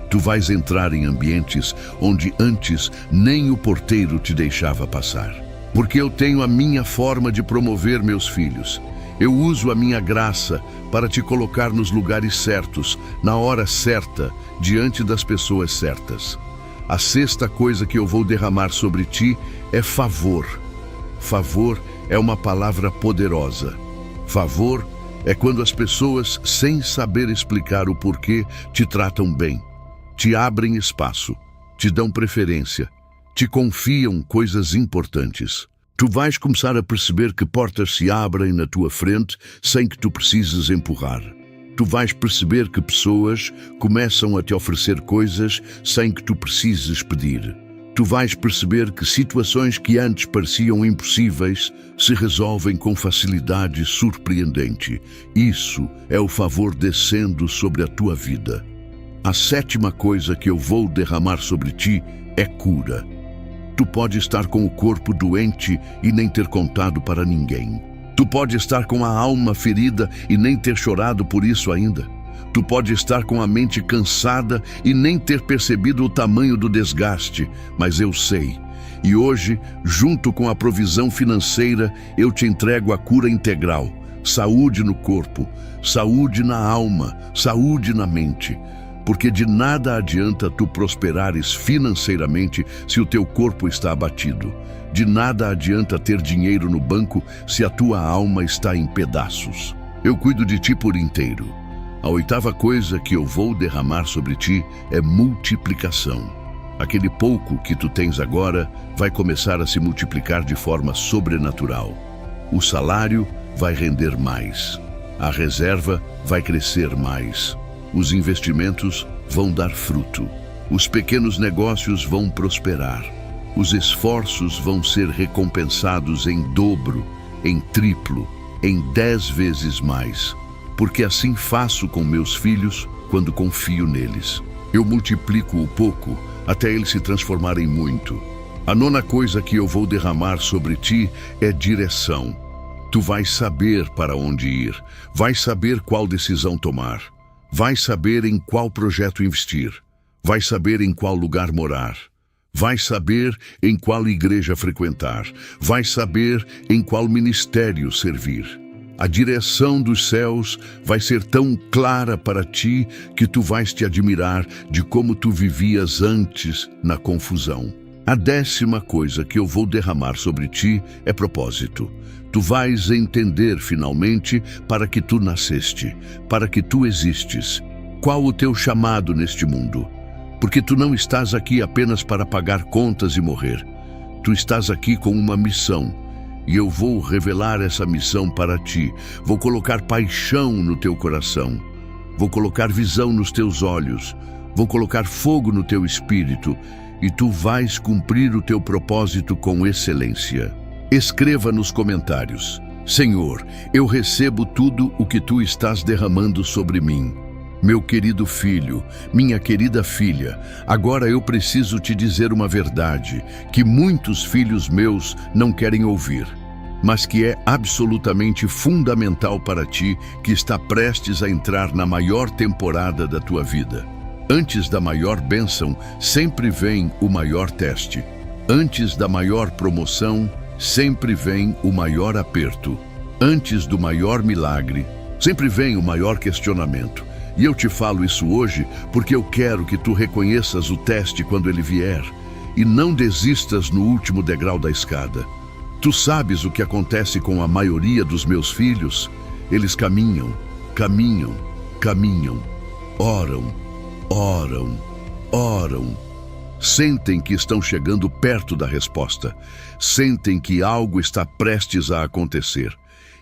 Tu vais entrar em ambientes onde antes nem o porteiro te deixava passar. Porque eu tenho a minha forma de promover meus filhos. Eu uso a minha graça para te colocar nos lugares certos, na hora certa, diante das pessoas certas. A sexta coisa que eu vou derramar sobre ti é favor. Favor é uma palavra poderosa. Favor é quando as pessoas, sem saber explicar o porquê, te tratam bem, te abrem espaço, te dão preferência, te confiam coisas importantes. Tu vais começar a perceber que portas se abrem na tua frente sem que tu precises empurrar. Tu vais perceber que pessoas começam a te oferecer coisas sem que tu precises pedir. Tu vais perceber que situações que antes pareciam impossíveis se resolvem com facilidade surpreendente. Isso é o favor descendo sobre a tua vida. A sétima coisa que eu vou derramar sobre ti é cura. Tu pode estar com o corpo doente e nem ter contado para ninguém. Tu pode estar com a alma ferida e nem ter chorado por isso ainda. Tu pode estar com a mente cansada e nem ter percebido o tamanho do desgaste, mas eu sei. E hoje, junto com a provisão financeira, eu te entrego a cura integral. Saúde no corpo, saúde na alma, saúde na mente. Porque de nada adianta tu prosperares financeiramente se o teu corpo está abatido. De nada adianta ter dinheiro no banco se a tua alma está em pedaços. Eu cuido de ti por inteiro. A oitava coisa que eu vou derramar sobre ti é multiplicação. Aquele pouco que tu tens agora vai começar a se multiplicar de forma sobrenatural. O salário vai render mais. A reserva vai crescer mais. Os investimentos vão dar fruto. Os pequenos negócios vão prosperar. Os esforços vão ser recompensados em dobro, em triplo, em 10 vezes mais. Porque assim faço com meus filhos quando confio neles. Eu multiplico o pouco até ele se transformar em muito. A nona coisa que eu vou derramar sobre ti é direção. Tu vais saber para onde ir, vais saber qual decisão tomar. Vais saber em qual projeto investir. Vais saber em qual lugar morar. Vais saber em qual igreja frequentar. Vais saber em qual ministério servir. A direção dos céus vai ser tão clara para ti que tu vais te admirar de como tu vivias antes na confusão. A 10ª coisa que eu vou derramar sobre ti é propósito. Tu vais entender finalmente para que tu nasceste, para que tu existes. Qual o teu chamado neste mundo? Porque tu não estás aqui apenas para pagar contas e morrer. Tu estás aqui com uma missão. E eu vou revelar essa missão para ti. Vou colocar paixão no teu coração. Vou colocar visão nos teus olhos. Vou colocar fogo no teu espírito. E tu vais cumprir o teu propósito com excelência. Escreva nos comentários: Senhor, eu recebo tudo o que tu estás derramando sobre mim. Meu querido filho, minha querida filha, agora eu preciso te dizer uma verdade que muitos filhos meus não querem ouvir, mas que é absolutamente fundamental para ti, que está prestes a entrar na maior temporada da tua vida. Antes da maior bênção, sempre vem o maior teste. Antes da maior promoção, sempre vem o maior aperto. Antes do maior milagre, sempre vem o maior questionamento. E eu te falo isso hoje porque eu quero que tu reconheças o teste quando ele vier e não desistas no último degrau da escada. Tu sabes o que acontece com a maioria dos meus filhos? Eles caminham, oram, sentem que estão chegando perto da resposta, sentem que algo está prestes a acontecer.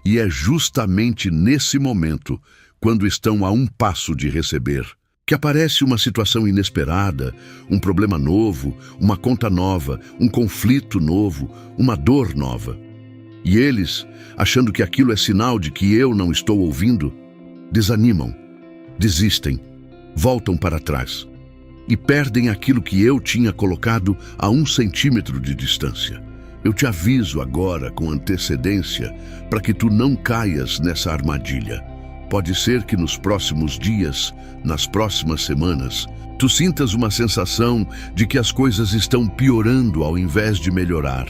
E é justamente nesse momento, quando estão a um passo de receber, que aparece uma situação inesperada, um problema novo, uma conta nova, um conflito novo, uma dor nova. E eles, achando que aquilo é sinal de que eu não estou ouvindo, desanimam, desistem, voltam para trás e perdem aquilo que eu tinha colocado a 1 centímetro de distância. Eu te aviso agora com antecedência para que tu não caias nessa armadilha. Pode ser que nos próximos dias, nas próximas semanas, tu sintas uma sensação de que as coisas estão piorando ao invés de melhorar.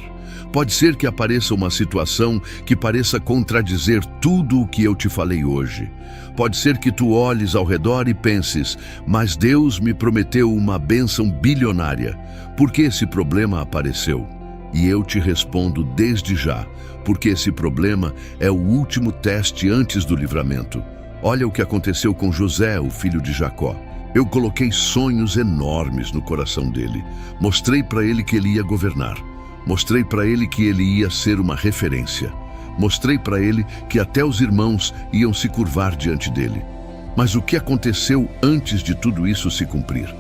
Pode ser que apareça uma situação que pareça contradizer tudo o que eu te falei hoje. Pode ser que tu olhes ao redor e penses, mas Deus me prometeu uma bênção bilionária. Por que esse problema apareceu? E eu te respondo desde já, porque esse problema é o último teste antes do livramento. Olha o que aconteceu com José, o filho de Jacó. Eu coloquei sonhos enormes no coração dele. Mostrei para ele que ele ia governar. Mostrei para ele que ele ia ser uma referência. Mostrei para ele que até os irmãos iam se curvar diante dele. Mas o que aconteceu antes de tudo isso se cumprir?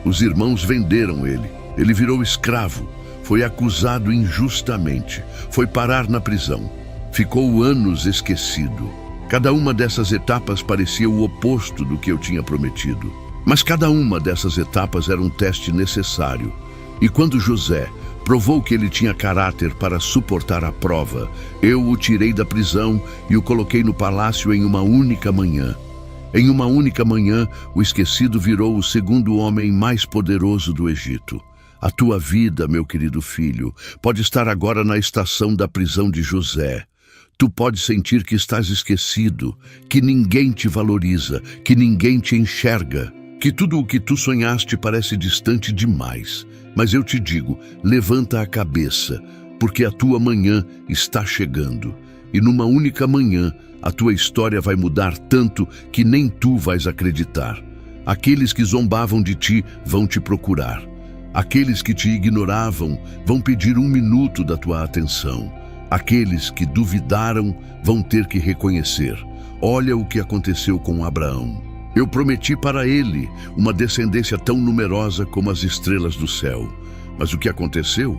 Os irmãos venderam ele. Ele virou escravo. Foi acusado injustamente. Foi parar na prisão. Ficou anos esquecido. Cada uma dessas etapas parecia o oposto do que eu tinha prometido. Mas cada uma dessas etapas era um teste necessário. E quando José provou que ele tinha caráter para suportar a prova, eu o tirei da prisão e o coloquei no palácio em uma única manhã. Em uma única manhã, o esquecido virou o segundo homem mais poderoso do Egito. A tua vida, meu querido filho, pode estar agora na estação da prisão de José. Tu pode sentir que estás esquecido, que ninguém te valoriza, que ninguém te enxerga, que tudo o que tu sonhaste parece distante demais. Mas eu te digo, levanta a cabeça, porque a tua manhã está chegando. E numa única manhã, a tua história vai mudar tanto que nem tu vais acreditar. Aqueles que zombavam de ti vão te procurar. Aqueles que te ignoravam vão pedir 1 minuto da tua atenção. Aqueles que duvidaram vão ter que reconhecer. Olha o que aconteceu com Abraão. Eu prometi para ele uma descendência tão numerosa como as estrelas do céu. Mas o que aconteceu?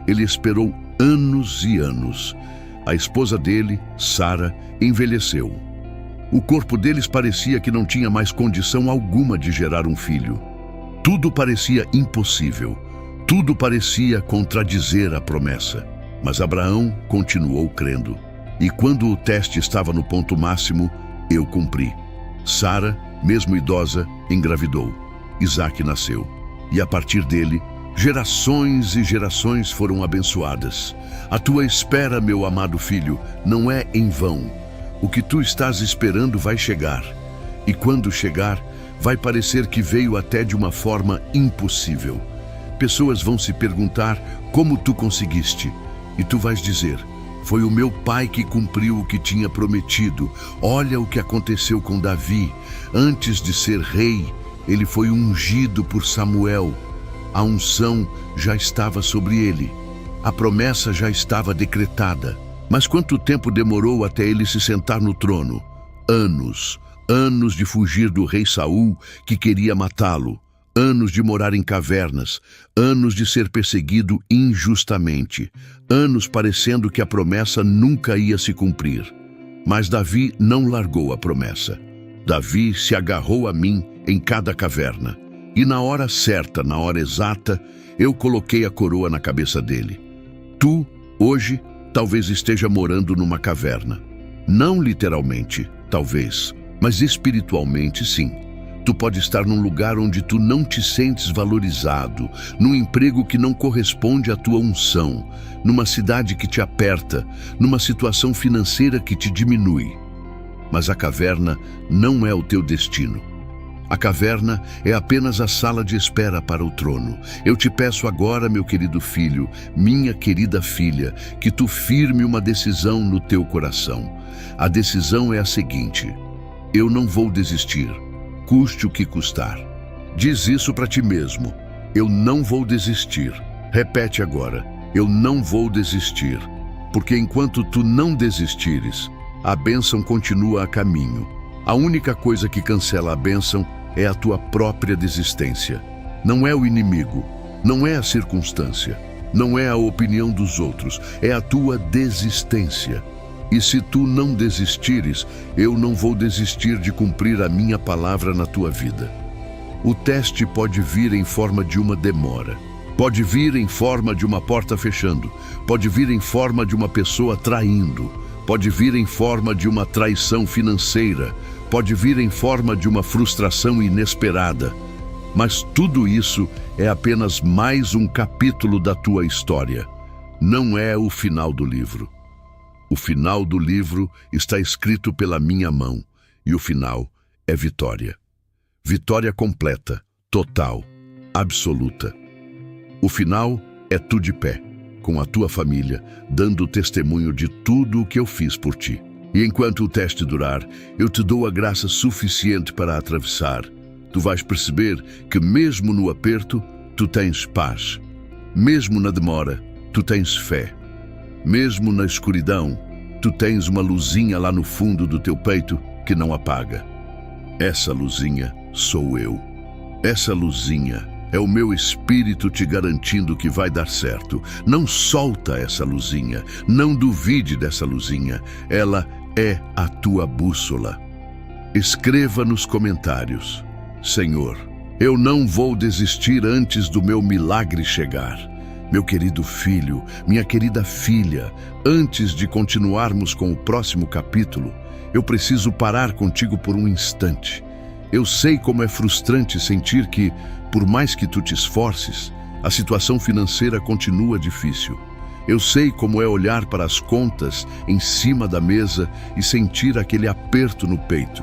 Ele esperou anos e anos. A esposa dele, Sara, envelheceu. O corpo deles parecia que não tinha mais condição alguma de gerar um filho. Tudo parecia impossível. Tudo parecia contradizer a promessa. Mas Abraão continuou crendo. E quando o teste estava no ponto máximo, eu cumpri. Sara, mesmo idosa, engravidou. Isaque nasceu. E a partir dele, gerações e gerações foram abençoadas. A tua espera, meu amado filho, não é em vão. O que tu estás esperando vai chegar. E quando chegar, vai parecer que veio até de uma forma impossível. Pessoas vão se perguntar como tu conseguiste. E tu vais dizer, foi o meu pai que cumpriu o que tinha prometido. Olha o que aconteceu com Davi. Antes de ser rei, ele foi ungido por Samuel. A unção já estava sobre ele. A promessa já estava decretada. Mas quanto tempo demorou até ele se sentar no trono? Anos. Anos de fugir do rei Saul, que queria matá-lo. Anos de morar em cavernas, anos de ser perseguido injustamente, anos parecendo que a promessa nunca ia se cumprir. Mas Davi não largou a promessa. Davi se agarrou a mim em cada caverna. E na hora certa, na hora exata, eu coloquei a coroa na cabeça dele. Tu, hoje, talvez esteja morando numa caverna. Não literalmente, talvez, mas espiritualmente sim. Tu pode estar num lugar onde tu não te sentes valorizado, num emprego que não corresponde à tua unção, numa cidade que te aperta, numa situação financeira que te diminui. Mas a caverna não é o teu destino. A caverna é apenas a sala de espera para o trono. Eu te peço agora, meu querido filho, minha querida filha, que tu firme uma decisão no teu coração. A decisão é a seguinte: eu não vou desistir, custe o que custar. Diz isso para ti mesmo: eu não vou desistir. Repete agora: eu não vou desistir. Porque enquanto tu não desistires, a bênção continua a caminho. A única coisa que cancela a bênção é a tua própria desistência. Não é o inimigo, não é a circunstância, não é a opinião dos outros, é a tua desistência. E se tu não desistires, eu não vou desistir de cumprir a minha palavra na tua vida. O teste pode vir em forma de uma demora, pode vir em forma de uma porta fechando, pode vir em forma de uma pessoa traindo, pode vir em forma de uma traição financeira, pode vir em forma de uma frustração inesperada. Mas tudo isso é apenas mais um capítulo da tua história. Não é o final do livro. O final do livro está escrito pela minha mão, e o final é vitória. Vitória completa, total, absoluta. O final é tu de pé, com a tua família, dando testemunho de tudo o que eu fiz por ti. E enquanto o teste durar, eu te dou a graça suficiente para atravessar. Tu vais perceber que mesmo no aperto, tu tens paz. Mesmo na demora, tu tens fé. Mesmo na escuridão, tu tens uma luzinha lá no fundo do teu peito que não apaga. Essa luzinha sou eu. Essa luzinha é o meu espírito te garantindo que vai dar certo. Não solta essa luzinha, não duvide dessa luzinha. Ela é a tua bússola. Escreva nos comentários: Senhor, eu não vou desistir antes do meu milagre chegar. Meu querido filho, minha querida filha, antes de continuarmos com o próximo capítulo, eu preciso parar contigo por um instante. Eu sei como é frustrante sentir que, por mais que tu te esforces, a situação financeira continua difícil. Eu sei como é olhar para as contas em cima da mesa e sentir aquele aperto no peito.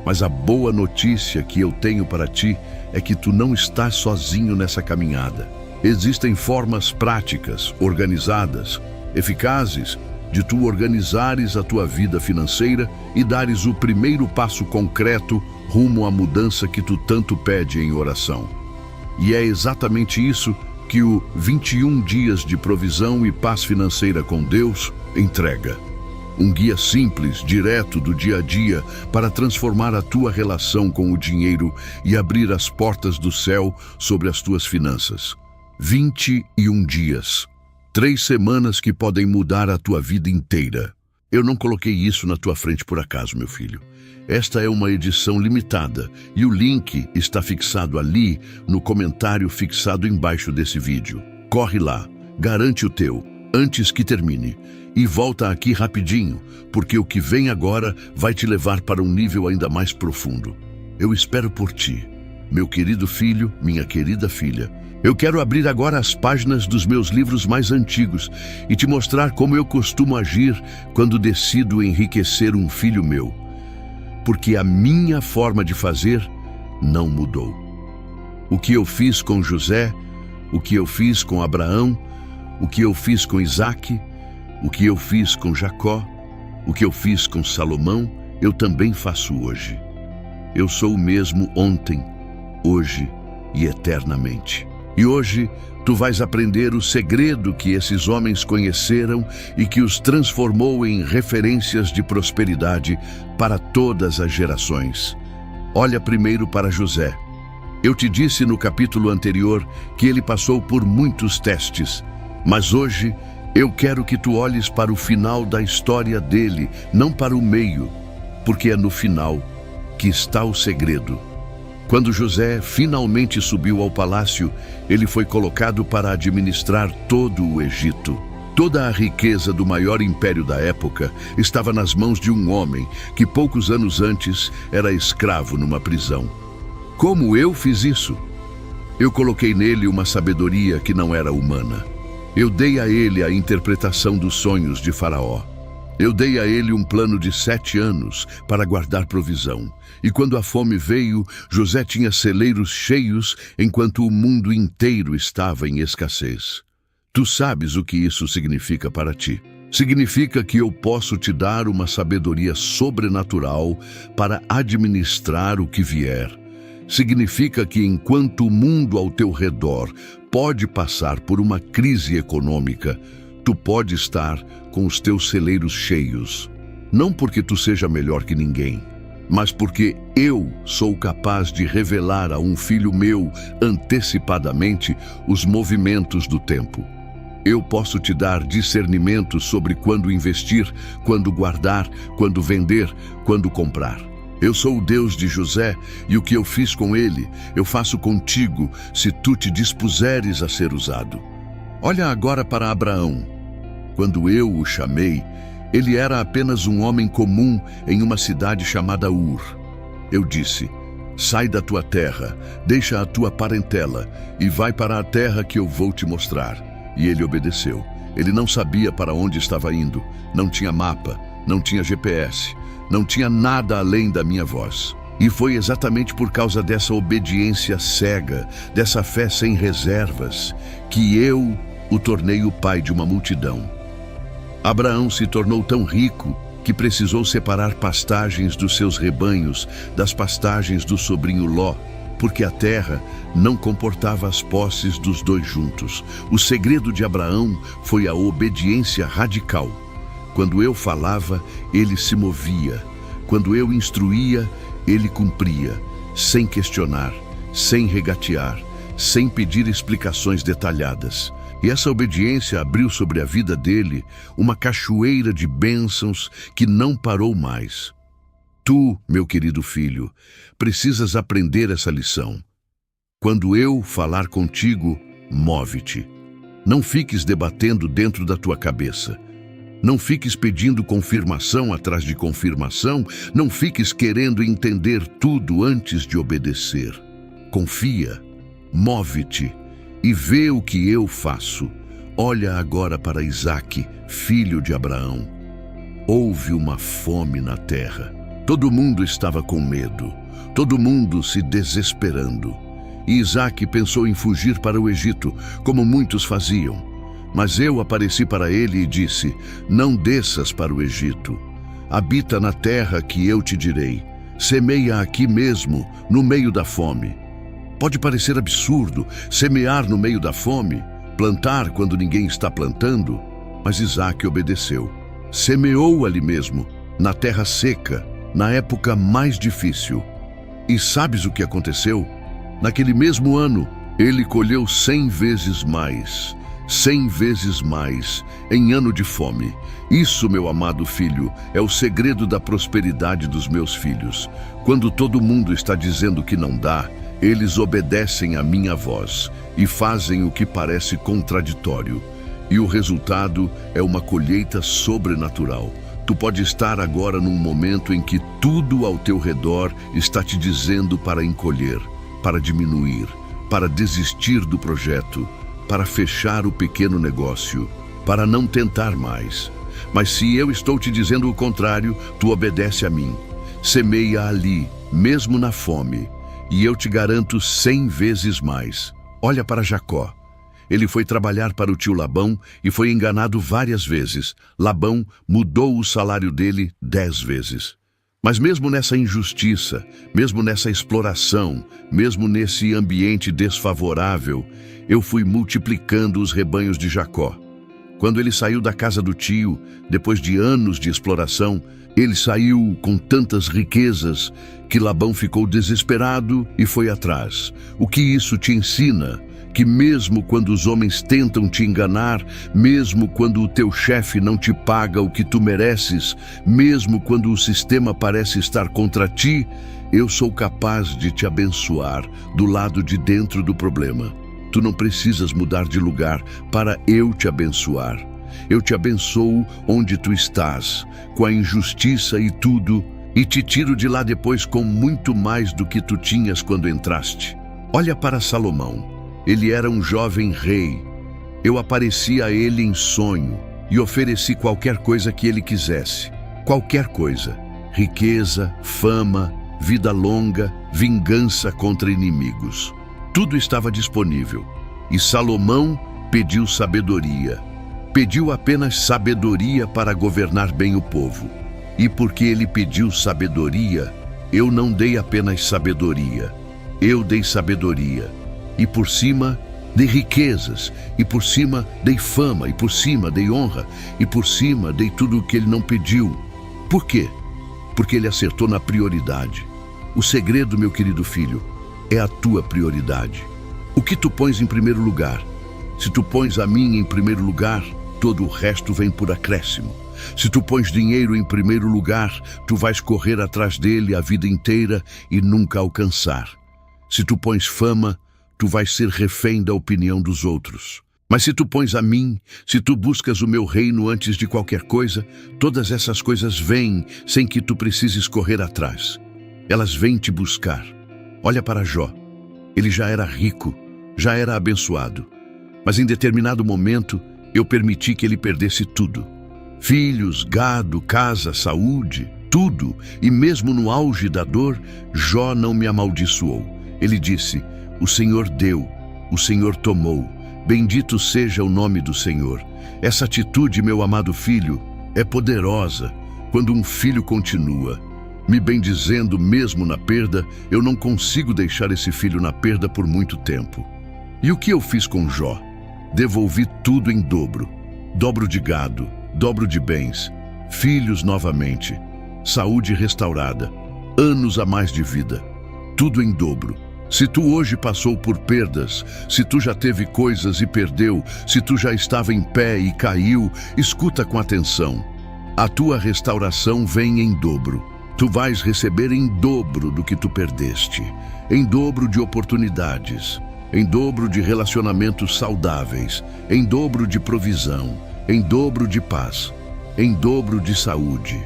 Mas a boa notícia que eu tenho para ti é que tu não estás sozinho nessa caminhada. Existem formas práticas, organizadas, eficazes, de tu organizares a tua vida financeira e dares o primeiro passo concreto rumo à mudança que tu tanto pede em oração. E é exatamente isso que o 21 dias de provisão e paz financeira com Deus entrega. Um guia simples, direto do dia a dia para transformar a tua relação com o dinheiro e abrir as portas do céu sobre as tuas finanças. 21 dias. 3 semanas que podem mudar a tua vida inteira. Eu não coloquei isso na tua frente por acaso, meu filho. Esta é uma edição limitada e o link está fixado ali no comentário fixado embaixo desse vídeo. Corre lá, garante o teu, antes que termine. E volta aqui rapidinho, porque o que vem agora vai te levar para um nível ainda mais profundo. Eu espero por ti, meu querido filho, minha querida filha. Eu quero abrir agora as páginas dos meus livros mais antigos e te mostrar como eu costumo agir quando decido enriquecer um filho meu. Porque a minha forma de fazer não mudou. O que eu fiz com José, o que eu fiz com Abraão, o que eu fiz com Isaac, o que eu fiz com Jacó, o que eu fiz com Salomão, eu também faço hoje. Eu sou o mesmo ontem, hoje e eternamente. E hoje tu vais aprender o segredo que esses homens conheceram e que os transformou em referências de prosperidade para todas as gerações. Olha primeiro para José. Eu te disse no capítulo anterior que ele passou por muitos testes, mas hoje eu quero que tu olhes para o final da história dele, não para o meio, porque é no final que está o segredo. Quando José finalmente subiu ao palácio, ele foi colocado para administrar todo o Egito. Toda a riqueza do maior império da época estava nas mãos de um homem que poucos anos antes era escravo numa prisão. Como eu fiz isso? Eu coloquei nele uma sabedoria que não era humana. Eu dei a ele a interpretação dos sonhos de Faraó. Eu dei a ele um plano de 7 anos para guardar provisão. E quando a fome veio, José tinha celeiros cheios, enquanto o mundo inteiro estava em escassez. Tu sabes o que isso significa para ti. Significa que eu posso te dar uma sabedoria sobrenatural para administrar o que vier. Significa que enquanto o mundo ao teu redor pode passar por uma crise econômica, tu pode estar com os teus celeiros cheios. Não porque tu seja melhor que ninguém, mas porque eu sou capaz de revelar a um filho meu antecipadamente os movimentos do tempo. Eu posso te dar discernimento sobre quando investir, quando guardar, quando vender, quando comprar. Eu sou o Deus de José, e o que eu fiz com ele, eu faço contigo, se tu te dispuseres a ser usado. Olha agora para Abraão. Quando eu o chamei, ele era apenas um homem comum em uma cidade chamada Ur. Eu disse: sai da tua terra, deixa a tua parentela e vai para a terra que eu vou te mostrar. E ele obedeceu. Ele não sabia para onde estava indo, não tinha mapa, não tinha GPS, não tinha nada além da minha voz. E foi exatamente por causa dessa obediência cega, dessa fé sem reservas, que eu o tornei o pai de uma multidão. Abraão se tornou tão rico que precisou separar pastagens dos seus rebanhos das pastagens do sobrinho Ló, porque a terra não comportava as posses dos dois juntos. O segredo de Abraão foi a obediência radical. Quando eu falava, ele se movia. Quando eu instruía, ele cumpria, sem questionar, sem regatear, sem pedir explicações detalhadas. E essa obediência abriu sobre a vida dele uma cachoeira de bênçãos que não parou mais. Tu, meu querido filho, precisas aprender essa lição. Quando eu falar contigo, move-te. Não fiques debatendo dentro da tua cabeça. Não fiques pedindo confirmação atrás de confirmação. Não fiques querendo entender tudo antes de obedecer. Confia, move-te e vê o que eu faço. Olha agora para Isaque, filho de Abraão. Houve uma fome na terra. Todo mundo estava com medo. Todo mundo se desesperando. E Isaque pensou em fugir para o Egito, como muitos faziam. Mas eu apareci para ele e disse: não desças para o Egito. Habita na terra que eu te direi. Semeia aqui mesmo, no meio da fome. Pode parecer absurdo semear no meio da fome, plantar quando ninguém está plantando, mas Isaque obedeceu. Semeou ali mesmo, na terra seca, na época mais difícil. E sabes o que aconteceu? Naquele mesmo ano, ele colheu 100 vezes mais. 100 vezes mais, em ano de fome. Isso, meu amado filho, é o segredo da prosperidade dos meus filhos. Quando todo mundo está dizendo que não dá, eles obedecem à minha voz e fazem o que parece contraditório. E o resultado é uma colheita sobrenatural. Tu pode estar agora num momento em que tudo ao teu redor está te dizendo para encolher, para diminuir, para desistir do projeto, para fechar o pequeno negócio, para não tentar mais. Mas se eu estou te dizendo o contrário, tu obedece a mim. Semeia ali, mesmo na fome, e eu te garanto 100 vezes mais. Olha para Jacó. Ele foi trabalhar para o tio Labão e foi enganado várias vezes. Labão mudou o salário dele 10 vezes. Mas mesmo nessa injustiça, mesmo nessa exploração, mesmo nesse ambiente desfavorável, eu fui multiplicando os rebanhos de Jacó. Quando ele saiu da casa do tio, depois de anos de exploração, ele saiu com tantas riquezas que Labão ficou desesperado e foi atrás. O que isso te ensina? Que mesmo quando os homens tentam te enganar, mesmo quando o teu chefe não te paga o que tu mereces, mesmo quando o sistema parece estar contra ti, eu sou capaz de te abençoar do lado de dentro do problema. Tu não precisas mudar de lugar para eu te abençoar. Eu te abençoo onde tu estás, com a injustiça e tudo. e te tiro de lá depois com muito mais do que tu tinhas quando entraste. Olha para Salomão. Ele era um jovem rei. Eu apareci a ele em sonho e ofereci qualquer coisa que ele quisesse. Qualquer coisa. Riqueza, fama, vida longa, vingança contra inimigos. Tudo estava disponível. E Salomão pediu sabedoria. Pediu apenas sabedoria para governar bem o povo. E porque ele pediu sabedoria, eu não dei apenas sabedoria. Eu dei sabedoria. E por cima, dei riquezas. E por cima, dei fama. E por cima, dei honra. E por cima, dei tudo o que ele não pediu. Por quê? Porque ele acertou na prioridade. O segredo, meu querido filho, é a tua prioridade. O que tu pões em primeiro lugar? Se tu pões a mim em primeiro lugar, todo o resto vem por acréscimo. Se tu pões dinheiro em primeiro lugar, tu vais correr atrás dele a vida inteira e nunca alcançar. Se tu pões fama, tu vais ser refém da opinião dos outros. Mas se tu pões a mim, se tu buscas o meu reino antes de qualquer coisa, todas essas coisas vêm sem que tu precises correr atrás. Elas vêm te buscar. Olha para Jó. Ele já era rico, já era abençoado. Mas em determinado momento, eu permiti que ele perdesse tudo. Filhos, gado, casa, saúde, tudo. E mesmo no auge da dor, Jó não me amaldiçoou. Ele disse: o Senhor deu, o Senhor tomou. Bendito seja o nome do Senhor. Essa atitude, meu amado filho, é poderosa. Quando um filho continua me bendizendo mesmo na perda, eu não consigo deixar esse filho na perda por muito tempo. E o que eu fiz com Jó? Devolvi tudo em dobro. Dobro de gado, dobro de bens, filhos novamente, saúde restaurada, anos a mais de vida. Tudo em dobro. Se tu hoje passou por perdas, se tu já teve coisas e perdeu, se tu já estava em pé e caiu, escuta com atenção. A tua restauração vem em dobro. Tu vais receber em dobro do que tu perdeste, em dobro de oportunidades, em dobro de relacionamentos saudáveis, em dobro de provisão, em dobro de paz, em dobro de saúde.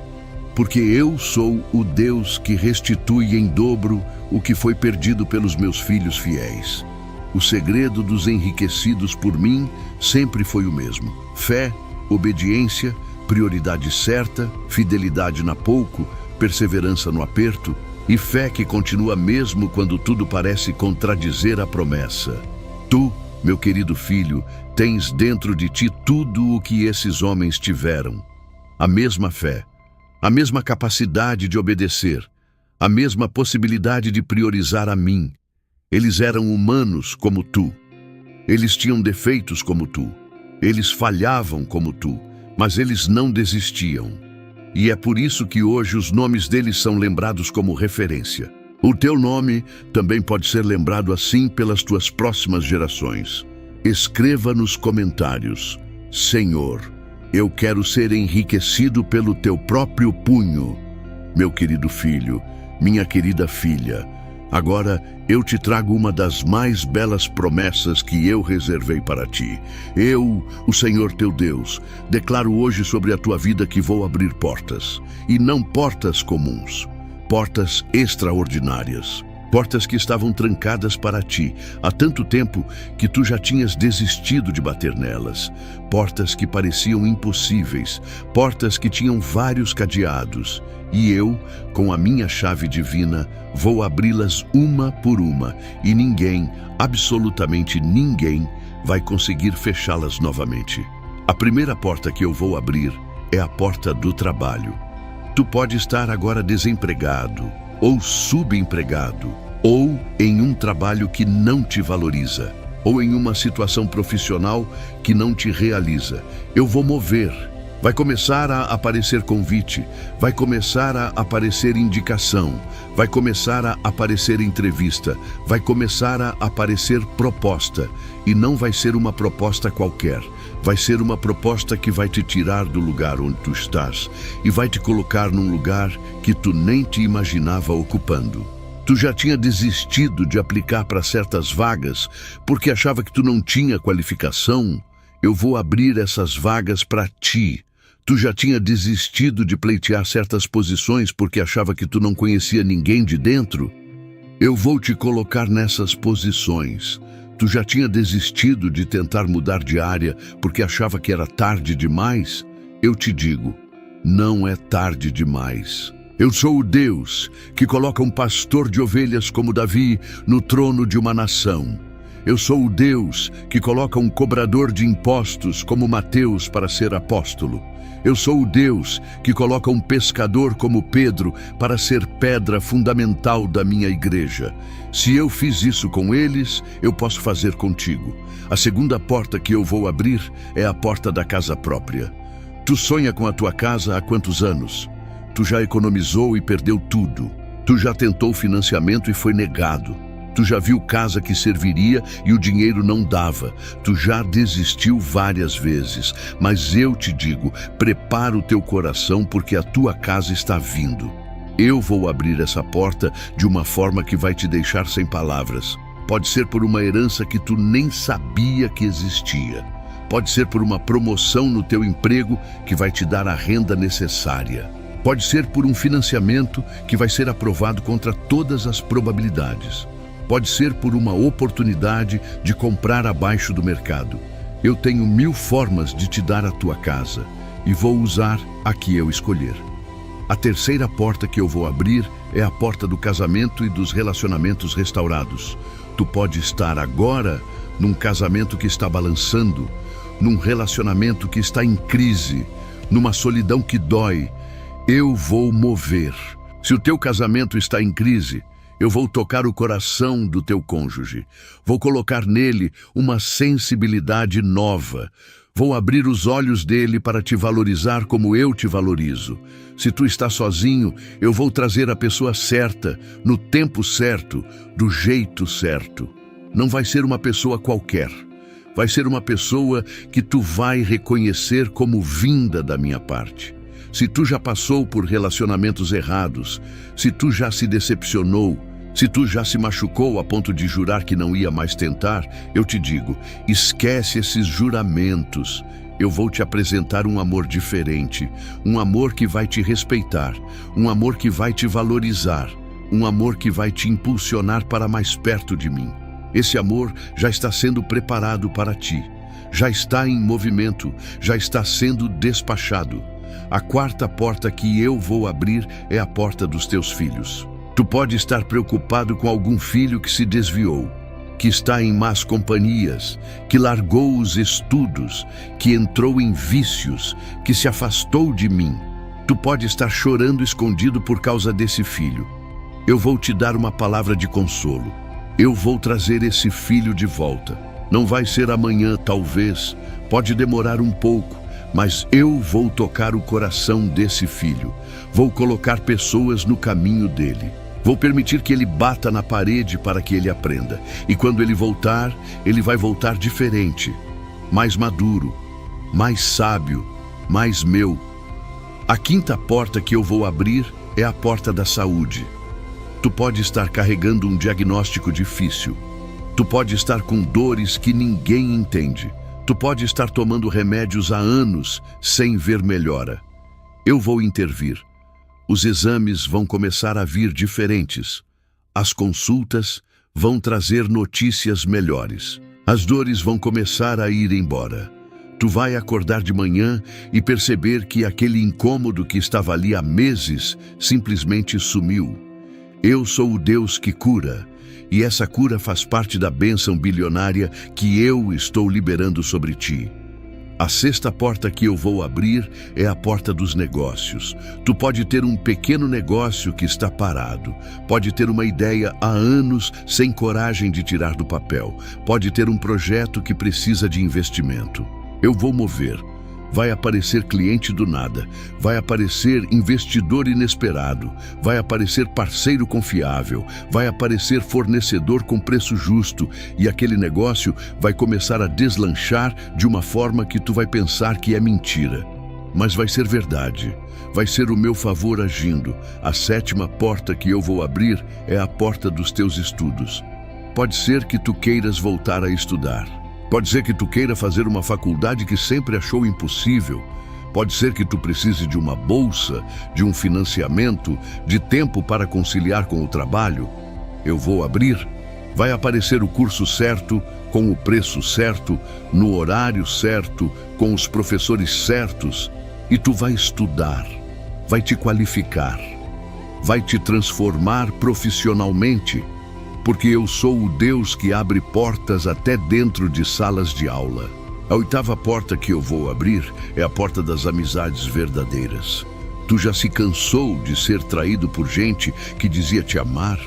Porque eu sou o Deus que restitui em dobro o que foi perdido pelos meus filhos fiéis. O segredo dos enriquecidos por mim sempre foi o mesmo: fé, obediência, prioridade certa, fidelidade na pouco, perseverança no aperto e fé que continua mesmo quando tudo parece contradizer a promessa. Tu, meu querido filho, tens dentro de ti tudo o que esses homens tiveram. A mesma fé, a mesma capacidade de obedecer, a mesma possibilidade de priorizar a mim. Eles eram humanos como tu. Eles tinham defeitos como tu. Eles falhavam como tu, mas eles não desistiam. E é por isso que hoje os nomes deles são lembrados como referência. O teu nome também pode ser lembrado assim pelas tuas próximas gerações. Escreva nos comentários: Senhor, eu quero ser enriquecido pelo teu próprio punho. Meu querido filho, minha querida filha, agora eu te trago uma das mais belas promessas que eu reservei para ti. Eu, o Senhor teu Deus, declaro hoje sobre a tua vida que vou abrir portas, e não portas comuns, portas extraordinárias. Portas que estavam trancadas para ti há tanto tempo que tu já tinhas desistido de bater nelas. Portas que pareciam impossíveis, portas que tinham vários cadeados. E eu, com a minha chave divina, vou abri-las uma por uma, e ninguém, absolutamente ninguém, vai conseguir fechá-las novamente. A primeira porta que eu vou abrir é a porta do trabalho. Tu pode estar agora desempregado, ou subempregado, ou em um trabalho que não te valoriza, ou em uma situação profissional que não te realiza. Eu vou mover. Vai começar a aparecer convite, vai começar a aparecer indicação, vai começar a aparecer entrevista, vai começar a aparecer proposta. E não vai ser uma proposta qualquer, vai ser uma proposta que vai te tirar do lugar onde tu estás e vai te colocar num lugar que tu nem te imaginava ocupando. Tu já tinha desistido de aplicar para certas vagas porque achava que tu não tinha qualificação. Eu vou abrir essas vagas para ti. Tu já tinha desistido de pleitear certas posições porque achava que tu não conhecia ninguém de dentro? Eu vou te colocar nessas posições. Tu já tinha desistido de tentar mudar de área porque achava que era tarde demais? Eu te digo, não é tarde demais. Eu sou o Deus que coloca um pastor de ovelhas como Davi no trono de uma nação. Eu sou o Deus que coloca um cobrador de impostos como Mateus para ser apóstolo. Eu sou o Deus que coloca um pescador como Pedro para ser pedra fundamental da minha igreja. Se eu fiz isso com eles, eu posso fazer contigo. A segunda porta que eu vou abrir é a porta da casa própria. Tu sonha com a tua casa há quantos anos? Tu já economizou e perdeu tudo. Tu já tentou financiamento e foi negado. Tu já viu casa que serviria e o dinheiro não dava. Tu já desistiu várias vezes. Mas eu te digo, prepara o teu coração porque a tua casa está vindo. Eu vou abrir essa porta de uma forma que vai te deixar sem palavras. Pode ser por uma herança que tu nem sabia que existia. Pode ser por uma promoção no teu emprego que vai te dar a renda necessária. Pode ser por um financiamento que vai ser aprovado contra todas as probabilidades. Pode ser por uma oportunidade de comprar abaixo do mercado. Eu tenho 1000 formas de te dar a tua casa e vou usar a que eu escolher. A terceira porta que eu vou abrir é a porta do casamento e dos relacionamentos restaurados. Tu pode estar agora num casamento que está balançando, num relacionamento que está em crise, numa solidão que dói. Eu vou mover. Se o teu casamento está em crise, eu vou tocar o coração do teu cônjuge. Vou colocar nele uma sensibilidade nova. Vou abrir os olhos dele para te valorizar como eu te valorizo. Se tu está sozinho, eu vou trazer a pessoa certa, no tempo certo, do jeito certo. Não vai ser uma pessoa qualquer. Vai ser uma pessoa que tu vai reconhecer como vinda da minha parte. Se tu já passou por relacionamentos errados, se tu já se decepcionou, se tu já se machucou a ponto de jurar que não ia mais tentar, eu te digo, esquece esses juramentos. Eu vou te apresentar um amor diferente, um amor que vai te respeitar, um amor que vai te valorizar, um amor que vai te impulsionar para mais perto de mim. Esse amor já está sendo preparado para ti, já está em movimento, já está sendo despachado. A quarta porta que eu vou abrir é a porta dos teus filhos. Tu pode estar preocupado com algum filho que se desviou, que está em más companhias, que largou os estudos, que entrou em vícios, que se afastou de mim. Tu pode estar chorando escondido por causa desse filho. Eu vou te dar uma palavra de consolo. Eu vou trazer esse filho de volta. Não vai ser amanhã, talvez. Pode demorar um pouco. Mas eu vou tocar o coração desse filho. Vou colocar pessoas no caminho dele. Vou permitir que ele bata na parede para que ele aprenda. E quando ele vai voltar diferente, mais maduro, mais sábio, mais meu. A quinta porta que eu vou abrir é a porta da saúde. Tu pode estar carregando um diagnóstico difícil. Tu pode estar com dores que ninguém entende. Tu pode estar tomando remédios há anos sem ver melhora. Eu vou intervir. Os exames vão começar a vir diferentes. As consultas vão trazer notícias melhores. As dores vão começar a ir embora. Tu vai acordar de manhã e perceber que aquele incômodo que estava ali há meses simplesmente sumiu. Eu sou o Deus que cura. E essa cura faz parte da bênção bilionária que eu estou liberando sobre ti. A sexta porta que eu vou abrir é a porta dos negócios. Tu pode ter um pequeno negócio que está parado. Pode ter uma ideia há anos sem coragem de tirar do papel. Pode ter um projeto que precisa de investimento. Eu vou mover. Vai aparecer cliente do nada, vai aparecer investidor inesperado, vai aparecer parceiro confiável, vai aparecer fornecedor com preço justo e aquele negócio vai começar a deslanchar de uma forma que tu vai pensar que é mentira. Mas vai ser verdade, vai ser o meu favor agindo. A sétima porta que eu vou abrir é a porta dos teus estudos. Pode ser que tu queiras voltar a estudar. Pode ser que tu queira fazer uma faculdade que sempre achou impossível. Pode ser que tu precise de uma bolsa, de um financiamento, de tempo para conciliar com o trabalho. Eu vou abrir. Vai aparecer o curso certo, com o preço certo, no horário certo, com os professores certos. E tu vai estudar, vai te qualificar, vai te transformar profissionalmente. Porque eu sou o Deus que abre portas até dentro de salas de aula. A 8ª porta que eu vou abrir é a porta das amizades verdadeiras. Tu já se cansou de ser traído por gente que dizia te amar?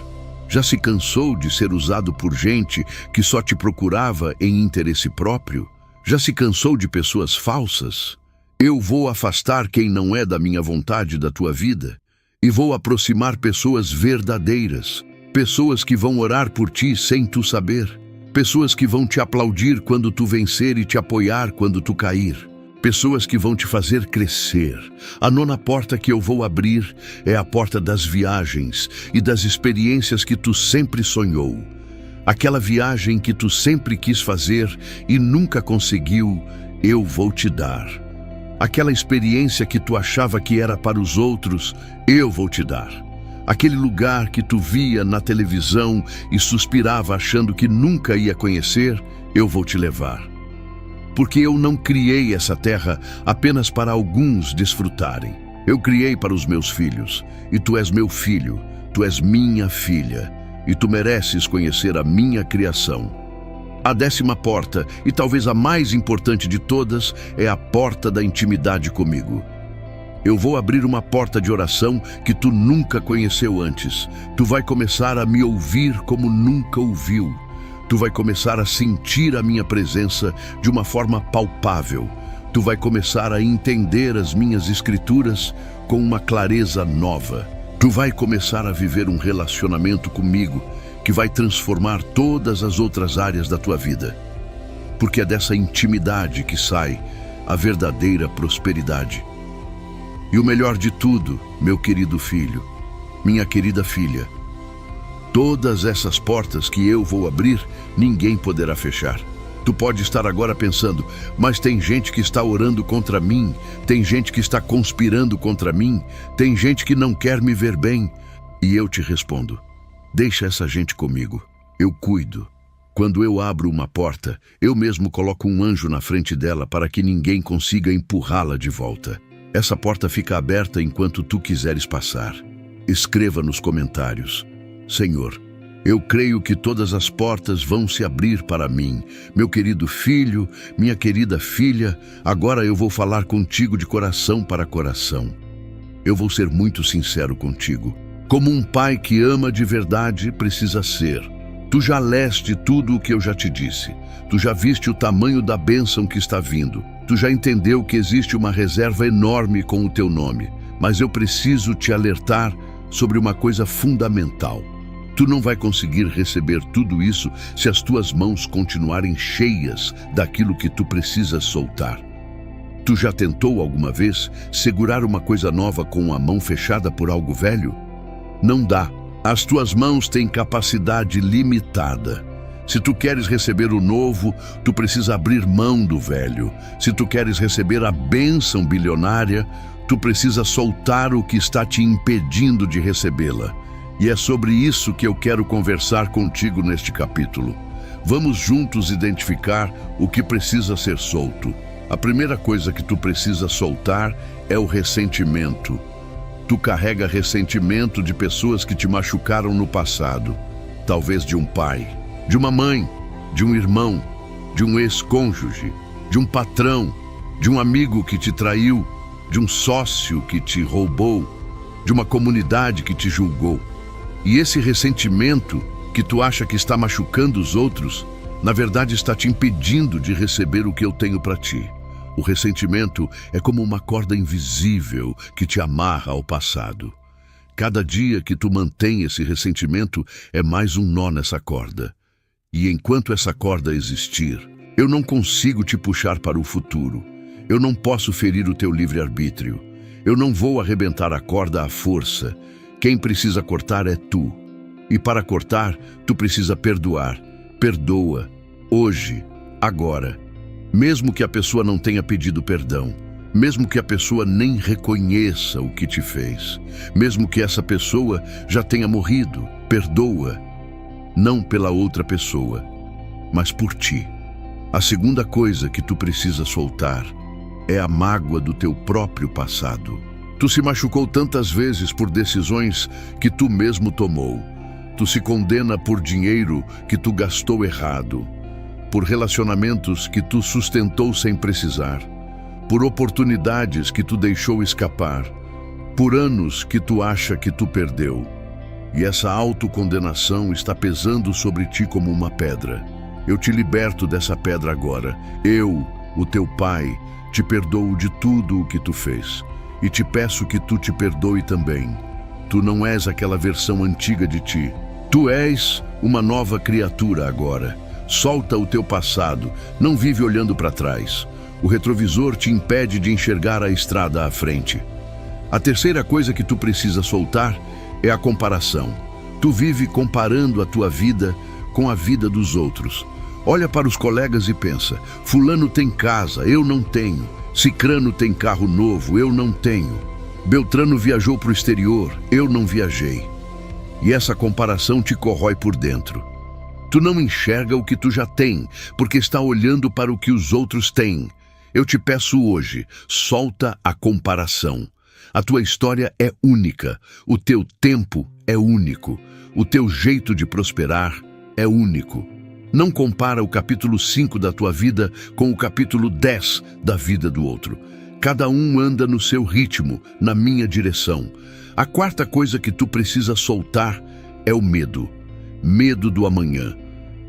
Já se cansou de ser usado por gente que só te procurava em interesse próprio? Já se cansou de pessoas falsas? Eu vou afastar quem não é da minha vontade da tua vida e vou aproximar pessoas verdadeiras. Pessoas que vão orar por ti sem tu saber. Pessoas que vão te aplaudir quando tu vencer e te apoiar quando tu cair. Pessoas que vão te fazer crescer. A 9ª porta que eu vou abrir é a porta das viagens e das experiências que tu sempre sonhou. Aquela viagem que tu sempre quis fazer e nunca conseguiu, eu vou te dar. Aquela experiência que tu achava que era para os outros, eu vou te dar. Aquele lugar que tu via na televisão e suspirava achando que nunca ia conhecer, eu vou te levar. Porque eu não criei essa terra apenas para alguns desfrutarem. Eu criei para os meus filhos, e tu és meu filho, tu és minha filha, e tu mereces conhecer a minha criação. A 10ª porta, e talvez a mais importante de todas, é a porta da intimidade comigo. Eu vou abrir uma porta de oração que tu nunca conheceu antes. Tu vai começar a me ouvir como nunca ouviu. Tu vai começar a sentir a minha presença de uma forma palpável. Tu vai começar a entender as minhas escrituras com uma clareza nova. Tu vai começar a viver um relacionamento comigo que vai transformar todas as outras áreas da tua vida. Porque é dessa intimidade que sai a verdadeira prosperidade. E o melhor de tudo, meu querido filho, minha querida filha, todas essas portas que eu vou abrir, ninguém poderá fechar. Tu pode estar agora pensando, mas tem gente que está orando contra mim, tem gente que está conspirando contra mim, tem gente que não quer me ver bem. E eu te respondo, deixa essa gente comigo, eu cuido. Quando eu abro uma porta, eu mesmo coloco um anjo na frente dela para que ninguém consiga empurrá-la de volta. Essa porta fica aberta enquanto tu quiseres passar. Escreva nos comentários, Senhor, eu creio que todas as portas vão se abrir para mim. Meu querido filho, minha querida filha, agora eu vou falar contigo de coração para coração. Eu vou ser muito sincero contigo. Como um pai que ama de verdade precisa ser. Tu já leste tudo o que eu já te disse. Tu já viste o tamanho da bênção que está vindo. Tu já entendeu que existe uma reserva enorme com o teu nome. Mas eu preciso te alertar sobre uma coisa fundamental. Tu não vai conseguir receber tudo isso se as tuas mãos continuarem cheias daquilo que tu precisas soltar. Tu já tentou alguma vez segurar uma coisa nova com a mão fechada por algo velho? Não dá. As tuas mãos têm capacidade limitada. Se tu queres receber o novo, tu precisa abrir mão do velho. Se tu queres receber a bênção bilionária, tu precisa soltar o que está te impedindo de recebê-la. E é sobre isso que eu quero conversar contigo neste capítulo. Vamos juntos identificar o que precisa ser solto. A primeira coisa que tu precisa soltar é o ressentimento. Tu carrega ressentimento de pessoas que te machucaram no passado. Talvez de um pai, de uma mãe, de um irmão, de um ex-cônjuge, de um patrão, de um amigo que te traiu, de um sócio que te roubou, de uma comunidade que te julgou. E esse ressentimento que tu acha que está machucando os outros, na verdade está te impedindo de receber o que eu tenho para ti. O ressentimento é como uma corda invisível que te amarra ao passado. Cada dia que tu mantém esse ressentimento é mais um nó nessa corda. E enquanto essa corda existir, eu não consigo te puxar para o futuro. Eu não posso ferir o teu livre-arbítrio. Eu não vou arrebentar a corda à força. Quem precisa cortar é tu. E para cortar, tu precisa perdoar. Perdoa. Hoje. Agora. Mesmo que a pessoa não tenha pedido perdão. mesmo que a pessoa nem reconheça o que te fez, mesmo que essa pessoa já tenha morrido, perdoa, não pela outra pessoa, mas por ti. A segunda coisa que tu precisa soltar é a mágoa do teu próprio passado. Tu se machucou tantas vezes por decisões que tu mesmo tomou. Tu se condena por dinheiro que tu gastou errado, por relacionamentos que tu sustentou sem precisar, por oportunidades que tu deixou escapar, por anos que tu acha que tu perdeu. E essa autocondenação está pesando sobre ti como uma pedra. Eu te liberto dessa pedra agora. Eu, o teu pai, te perdoo de tudo o que tu fez. E te peço que tu te perdoe também. Tu não és aquela versão antiga de ti. Tu és uma nova criatura agora. Solta o teu passado. Não vive olhando para trás. O retrovisor te impede de enxergar a estrada à frente. A terceira coisa que tu precisa soltar é a comparação. Tu vive comparando a tua vida com a vida dos outros. Olha para os colegas e pensa: fulano tem casa, eu não tenho. Cicrano tem carro novo, eu não tenho. Beltrano viajou para o exterior, eu não viajei. E essa comparação te corrói por dentro. Tu não enxerga o que tu já tem, porque está olhando para o que os outros têm. Eu te peço hoje, solta a comparação. A tua história é única, o teu tempo é único, o teu jeito de prosperar é único. Não compara o capítulo 5 da tua vida com o capítulo 10 da vida do outro. Cada um anda no seu ritmo, na minha direção. A quarta coisa que tu precisa soltar é o medo. Medo do amanhã.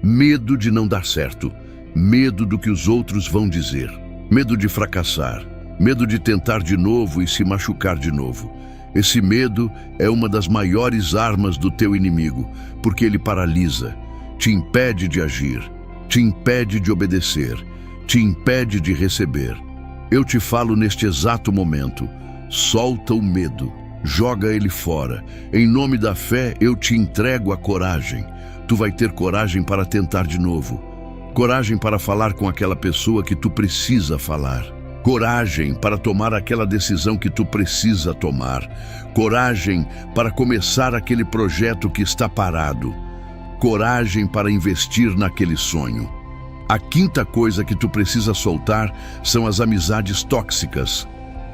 Medo de não dar certo. Medo do que os outros vão dizer. Medo de fracassar. Medo de tentar de novo e se machucar de novo. Esse medo é uma das maiores armas do teu inimigo, porque ele paralisa. Te impede de agir, te impede de obedecer, te impede de receber. Eu te falo neste exato momento, solta o medo, joga ele fora. Em nome da fé, eu te entrego a coragem. Tu vai ter coragem para tentar de novo. Coragem para falar com aquela pessoa que tu precisa falar. Coragem para tomar aquela decisão que tu precisa tomar. Coragem para começar aquele projeto que está parado. Coragem para investir naquele sonho. A quinta coisa que tu precisa soltar são as amizades tóxicas.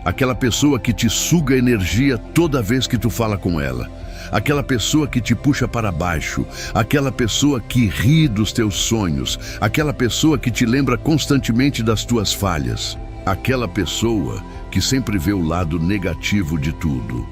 Aquela pessoa que te suga energia toda vez que tu fala com ela. Aquela pessoa que te puxa para baixo. Aquela pessoa que ri dos teus sonhos. Aquela pessoa que te lembra constantemente das tuas falhas. Aquela pessoa que sempre vê o lado negativo de tudo.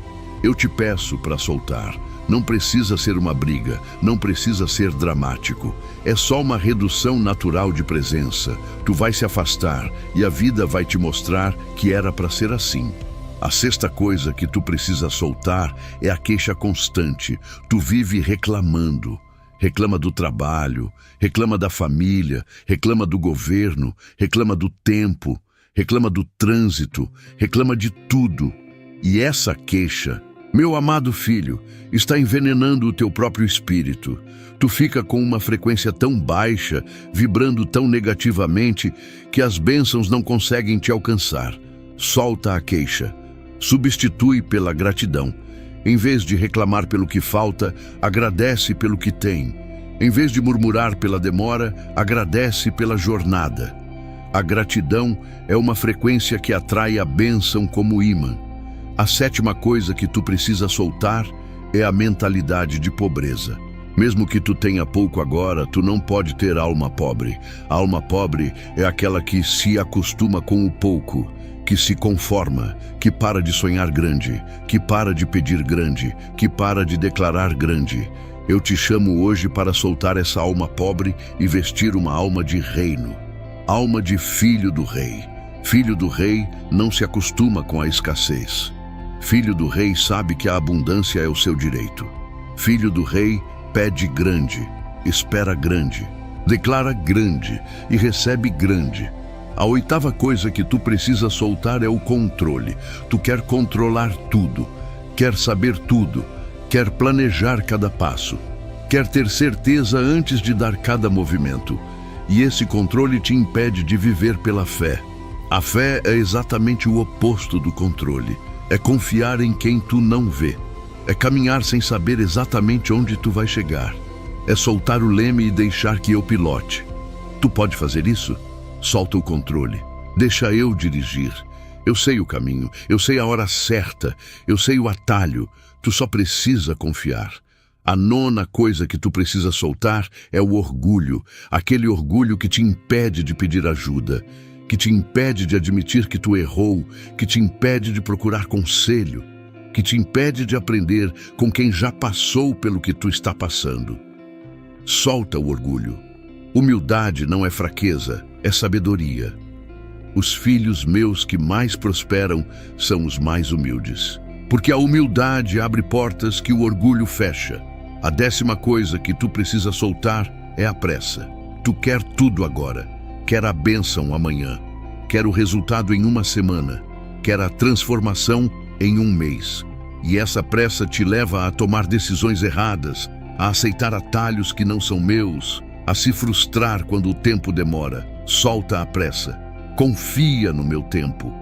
Eu te peço para soltar. Não precisa ser uma briga, não precisa ser dramático. É só uma redução natural de presença. Tu vai se afastar e a vida vai te mostrar que era para ser assim. A sexta coisa que tu precisa soltar é a queixa constante. Tu vive reclamando. Reclama do trabalho, reclama da família, reclama do governo, reclama do tempo, reclama do trânsito, reclama de tudo. E essa queixa, meu amado filho, está envenenando o teu próprio espírito. Tu fica com uma frequência tão baixa, vibrando tão negativamente, que as bênçãos não conseguem te alcançar. Solta a queixa. Substitui pela gratidão. Em vez de reclamar pelo que falta, agradece pelo que tem. Em vez de murmurar pela demora, agradece pela jornada. A gratidão é uma frequência que atrai a bênção como ímã. A sétima coisa que tu precisa soltar é a mentalidade de pobreza. Mesmo que tu tenha pouco agora, tu não pode ter alma pobre. A alma pobre é aquela que se acostuma com o pouco, que se conforma, que para de sonhar grande, que para de pedir grande, que para de declarar grande. Eu te chamo hoje para soltar essa alma pobre e vestir uma alma de reino. Alma de filho do rei. Filho do rei não se acostuma com a escassez. Filho do rei sabe que a abundância é o seu direito. Filho do rei pede grande, espera grande, declara grande e recebe grande. A oitava coisa que tu precisa soltar é o controle. Tu quer controlar tudo, quer saber tudo, quer planejar cada passo, quer ter certeza antes de dar cada movimento. E esse controle te impede de viver pela fé. A fé é exatamente o oposto do controle. É confiar em quem tu não vê. É caminhar sem saber exatamente onde tu vai chegar. É soltar o leme e deixar que eu pilote. Tu pode fazer isso? Solta o controle. Deixa eu dirigir. Eu sei o caminho, eu sei a hora certa, eu sei o atalho. Tu só precisa confiar. A nona coisa que tu precisa soltar é o orgulho. Aquele orgulho que te impede de pedir ajuda, que te impede de admitir que tu errou, que te impede de procurar conselho, que te impede de aprender com quem já passou pelo que tu está passando. Solta o orgulho. Humildade não é fraqueza, é sabedoria. Os filhos meus que mais prosperam são os mais humildes, porque a humildade abre portas que o orgulho fecha. A 10ª coisa que tu precisa soltar é a pressa. Tu quer tudo agora. Quer a bênção amanhã. Quer o resultado em uma semana. Quer a transformação em um mês. E essa pressa te leva a tomar decisões erradas, a aceitar atalhos que não são meus, a se frustrar quando o tempo demora. Solta a pressa. Confia no meu tempo.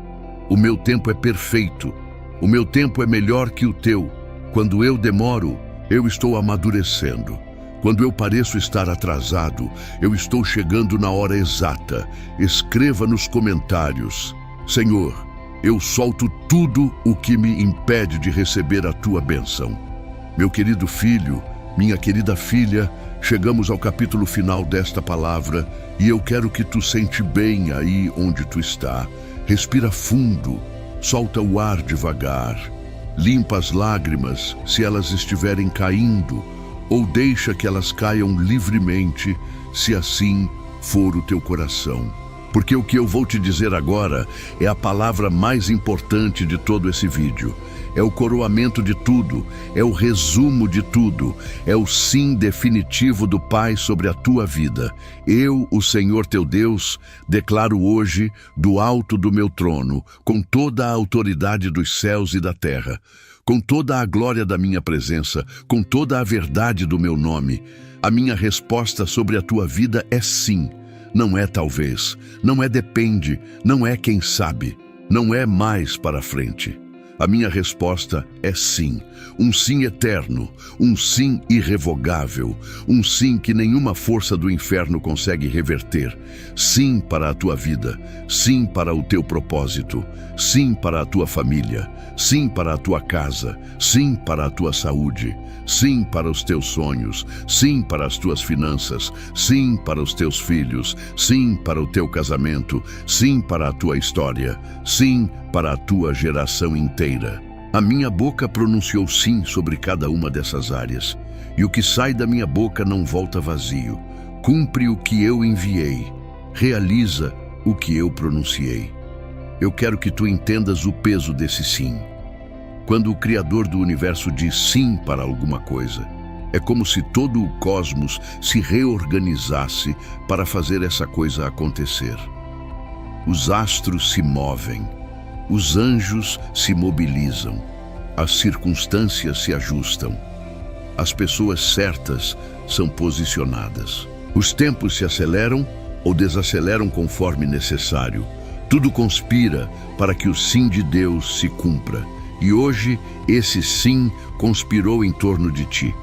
O meu tempo é perfeito. O meu tempo é melhor que o teu. Quando eu demoro, eu estou amadurecendo. Quando eu pareço estar atrasado, eu estou chegando na hora exata. Escreva nos comentários: Senhor, eu solto tudo o que me impede de receber a tua bênção. Meu querido filho, minha querida filha, chegamos ao capítulo final desta palavra e eu quero que tu sente bem aí onde tu está. Respira fundo, solta o ar devagar, limpa as lágrimas se elas estiverem caindo, ou deixa que elas caiam livremente, se assim for o teu coração. Porque o que eu vou te dizer agora é a palavra mais importante de todo esse vídeo. É o coroamento de tudo, é o resumo de tudo, é o sim definitivo do Pai sobre a tua vida. Eu, o Senhor teu Deus, declaro hoje, do alto do meu trono, com toda a autoridade dos céus e da terra, com toda a glória da minha presença, com toda a verdade do meu nome, a minha resposta sobre a tua vida é sim. Não é talvez, não é depende, não é quem sabe, não é mais para frente. A minha resposta é sim, um sim eterno, um sim irrevogável, um sim que nenhuma força do inferno consegue reverter. Sim para a tua vida, sim para o teu propósito, sim para a tua família, sim para a tua casa, sim para a tua saúde, sim para os teus sonhos, sim para as tuas finanças, sim para os teus filhos, sim para o teu casamento, sim para a tua história, sim para a tua geração inteira. A minha boca pronunciou sim sobre cada uma dessas áreas, e o que sai da minha boca não volta vazio. Cumpre o que eu enviei, realiza o que eu pronunciei. Eu quero que tu entendas o peso desse sim. Quando o Criador do Universo diz sim para alguma coisa, é como se todo o cosmos se reorganizasse para fazer essa coisa acontecer. Os astros se movem, os anjos se mobilizam, as circunstâncias se ajustam, as pessoas certas são posicionadas. Os tempos se aceleram ou desaceleram conforme necessário. Tudo conspira para que o sim de Deus se cumpra. E hoje, esse sim conspirou em torno de ti.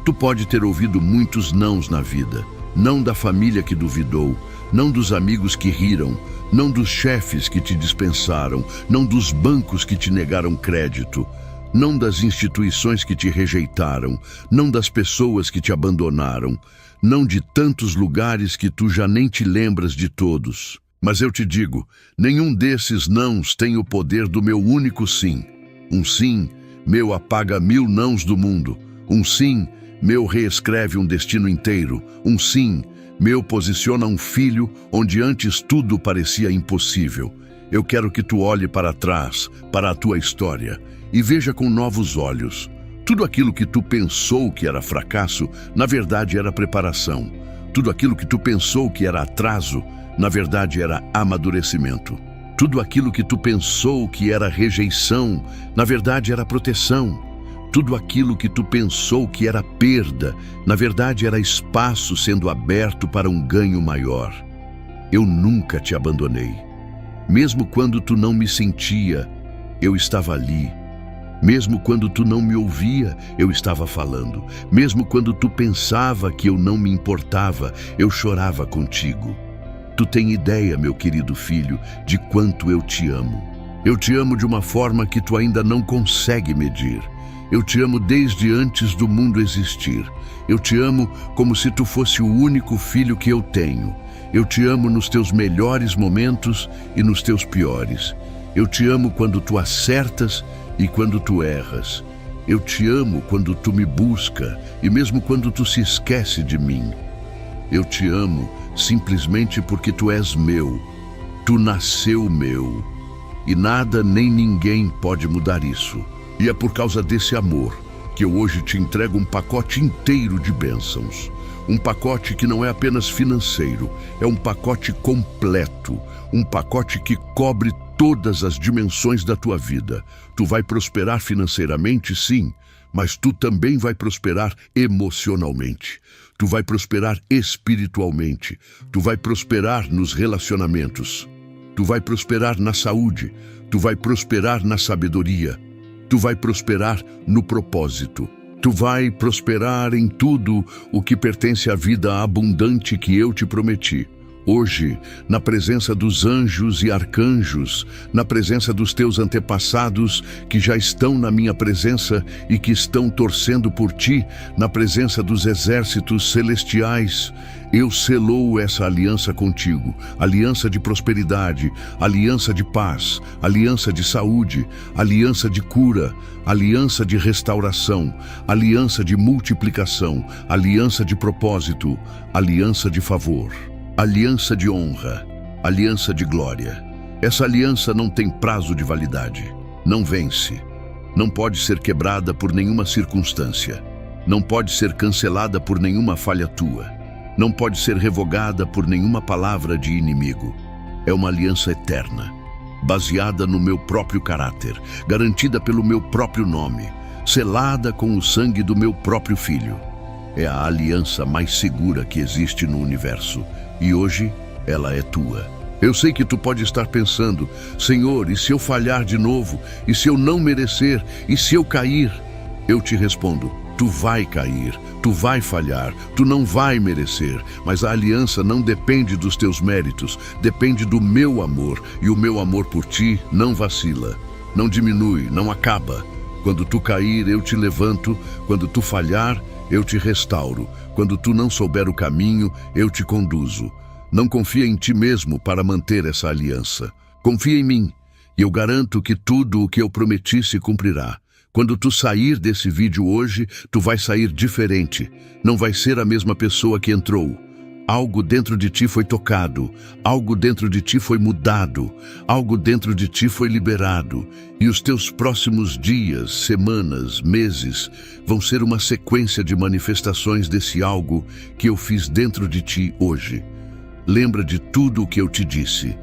Tu pode ter ouvido muitos nãos na vida. Não da família que duvidou, não dos amigos que riram, não dos chefes que te dispensaram, não dos bancos que te negaram crédito, não das instituições que te rejeitaram, não das pessoas que te abandonaram, não de tantos lugares que tu já nem te lembras de todos. Mas eu te digo, nenhum desses nãos tem o poder do meu único sim. Um sim meu apaga 1000 nãos do mundo. Um sim meu reescreve um destino inteiro. Um sim meu posiciona um filho onde antes tudo parecia impossível. Eu quero que tu olhe para trás, para a tua história, e veja com novos olhos. Tudo aquilo que tu pensou que era fracasso, na verdade era preparação. Tudo aquilo que tu pensou que era atraso, na verdade era amadurecimento. Tudo aquilo que tu pensou que era rejeição, na verdade era proteção. Tudo aquilo que tu pensou que era perda, na verdade era espaço sendo aberto para um ganho maior. Eu nunca te abandonei. Mesmo quando tu não me sentia, eu estava ali. Mesmo quando tu não me ouvia, eu estava falando. Mesmo quando tu pensava que eu não me importava, eu chorava contigo. Tu tem ideia, meu querido filho, de quanto eu te amo. Eu te amo de uma forma que tu ainda não consegue medir. Eu te amo desde antes do mundo existir. Eu te amo como se tu fosse o único filho que eu tenho. Eu te amo nos teus melhores momentos e nos teus piores. Eu te amo quando tu acertas e quando tu erras. Eu te amo quando tu me busca e mesmo quando tu se esquece de mim. Eu te amo simplesmente porque tu és meu. Tu nasceu meu. E nada nem ninguém pode mudar isso. E é por causa desse amor que eu hoje te entrego um pacote inteiro de bênçãos. Um pacote que não é apenas financeiro, é um pacote completo. Um pacote que cobre todas as dimensões da tua vida. Tu vai prosperar financeiramente, sim, mas tu também vai prosperar emocionalmente. Tu vai prosperar espiritualmente. Tu vai prosperar nos relacionamentos. Tu vai prosperar na saúde. Tu vai prosperar na sabedoria. Tu vai prosperar no propósito. Tu vai prosperar em tudo o que pertence à vida abundante que eu te prometi. Hoje, na presença dos anjos e arcanjos, na presença dos teus antepassados que já estão na minha presença e que estão torcendo por ti, na presença dos exércitos celestiais, eu seloo essa aliança contigo, aliança de prosperidade, aliança de paz, aliança de saúde, aliança de cura, aliança de restauração, aliança de multiplicação, aliança de propósito, aliança de favor. Aliança de honra, aliança de glória. Essa aliança não tem prazo de validade, não vence, não pode ser quebrada por nenhuma circunstância, não pode ser cancelada por nenhuma falha tua, não pode ser revogada por nenhuma palavra de inimigo. É uma aliança eterna, baseada no meu próprio caráter, garantida pelo meu próprio nome, selada com o sangue do meu próprio filho. É a aliança mais segura que existe no universo. E hoje, ela é tua. Eu sei que tu pode estar pensando, Senhor, e se eu falhar de novo? E se eu não merecer? E se eu cair? Eu te respondo, tu vai cair, tu vai falhar, tu não vai merecer. Mas a aliança não depende dos teus méritos, depende do meu amor. E o meu amor por ti não vacila, não diminui, não acaba. Quando tu cair, eu te levanto. Quando tu falhar, eu te restauro. Quando tu não souber o caminho, eu te conduzo. Não confia em ti mesmo para manter essa aliança. Confia em mim, e eu garanto que tudo o que eu prometi se cumprirá. Quando tu sair desse vídeo hoje, tu vai sair diferente. Não vai ser a mesma pessoa que entrou. Algo dentro de ti foi tocado, algo dentro de ti foi mudado, algo dentro de ti foi liberado. E os teus próximos dias, semanas, meses vão ser uma sequência de manifestações desse algo que eu fiz dentro de ti hoje. Lembra de tudo o que eu te disse.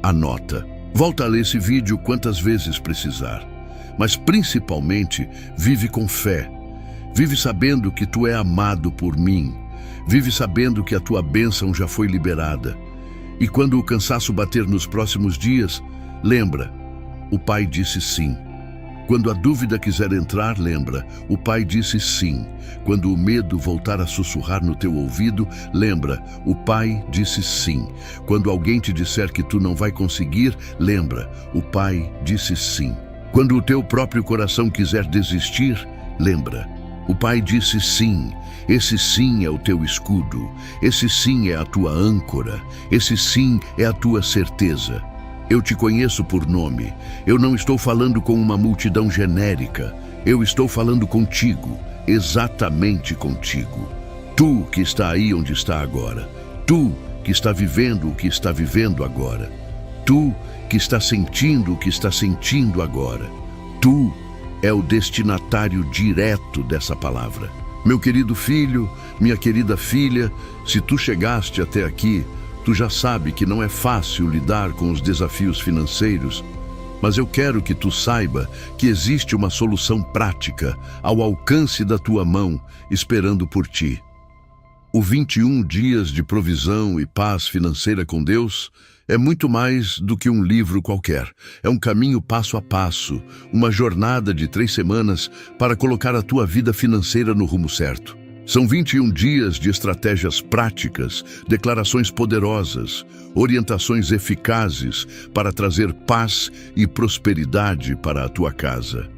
Anota. Volta a ler esse vídeo quantas vezes precisar. Mas principalmente, vive com fé. Vive sabendo que tu é amado por mim. Vive sabendo que a tua bênção já foi liberada. E quando o cansaço bater nos próximos dias, lembra, o Pai disse sim. Quando a dúvida quiser entrar, lembra, o Pai disse sim. Quando o medo voltar a sussurrar no teu ouvido, lembra, o Pai disse sim. Quando alguém te disser que tu não vai conseguir, lembra, o Pai disse sim. Quando o teu próprio coração quiser desistir, lembra, o Pai disse sim. Esse sim é o teu escudo, esse sim é a tua âncora, esse sim é a tua certeza. Eu te conheço por nome, eu não estou falando com uma multidão genérica, eu estou falando contigo, exatamente contigo. Tu que está aí onde está agora, tu que está vivendo o que está vivendo agora, tu que está sentindo o que está sentindo agora, tu é o destinatário direto dessa palavra. Meu querido filho, minha querida filha, se tu chegaste até aqui, tu já sabe que não é fácil lidar com os desafios financeiros, mas eu quero que tu saiba que existe uma solução prática ao alcance da tua mão, esperando por ti. O 21 dias de provisão e paz financeira com Deus É muito mais do que um livro qualquer. É um caminho passo a passo, uma jornada de 3 semanas para colocar a tua vida financeira no rumo certo. São 21 dias de estratégias práticas, declarações poderosas, orientações eficazes para trazer paz e prosperidade para a tua casa.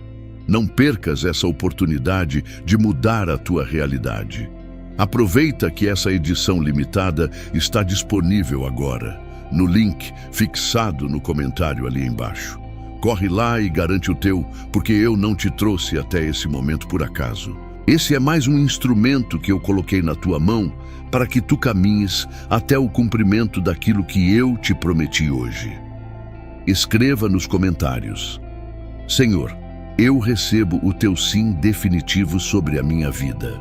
Não percas essa oportunidade de mudar a tua realidade. Aproveita que essa edição limitada está disponível agora, no link fixado no comentário ali embaixo. Corre lá e garante o teu, porque eu não te trouxe até esse momento por acaso. Esse é mais um instrumento que eu coloquei na tua mão para que tu caminhes até o cumprimento daquilo que eu te prometi hoje. Escreva nos comentários: Senhor, eu recebo o teu sim definitivo sobre a minha vida.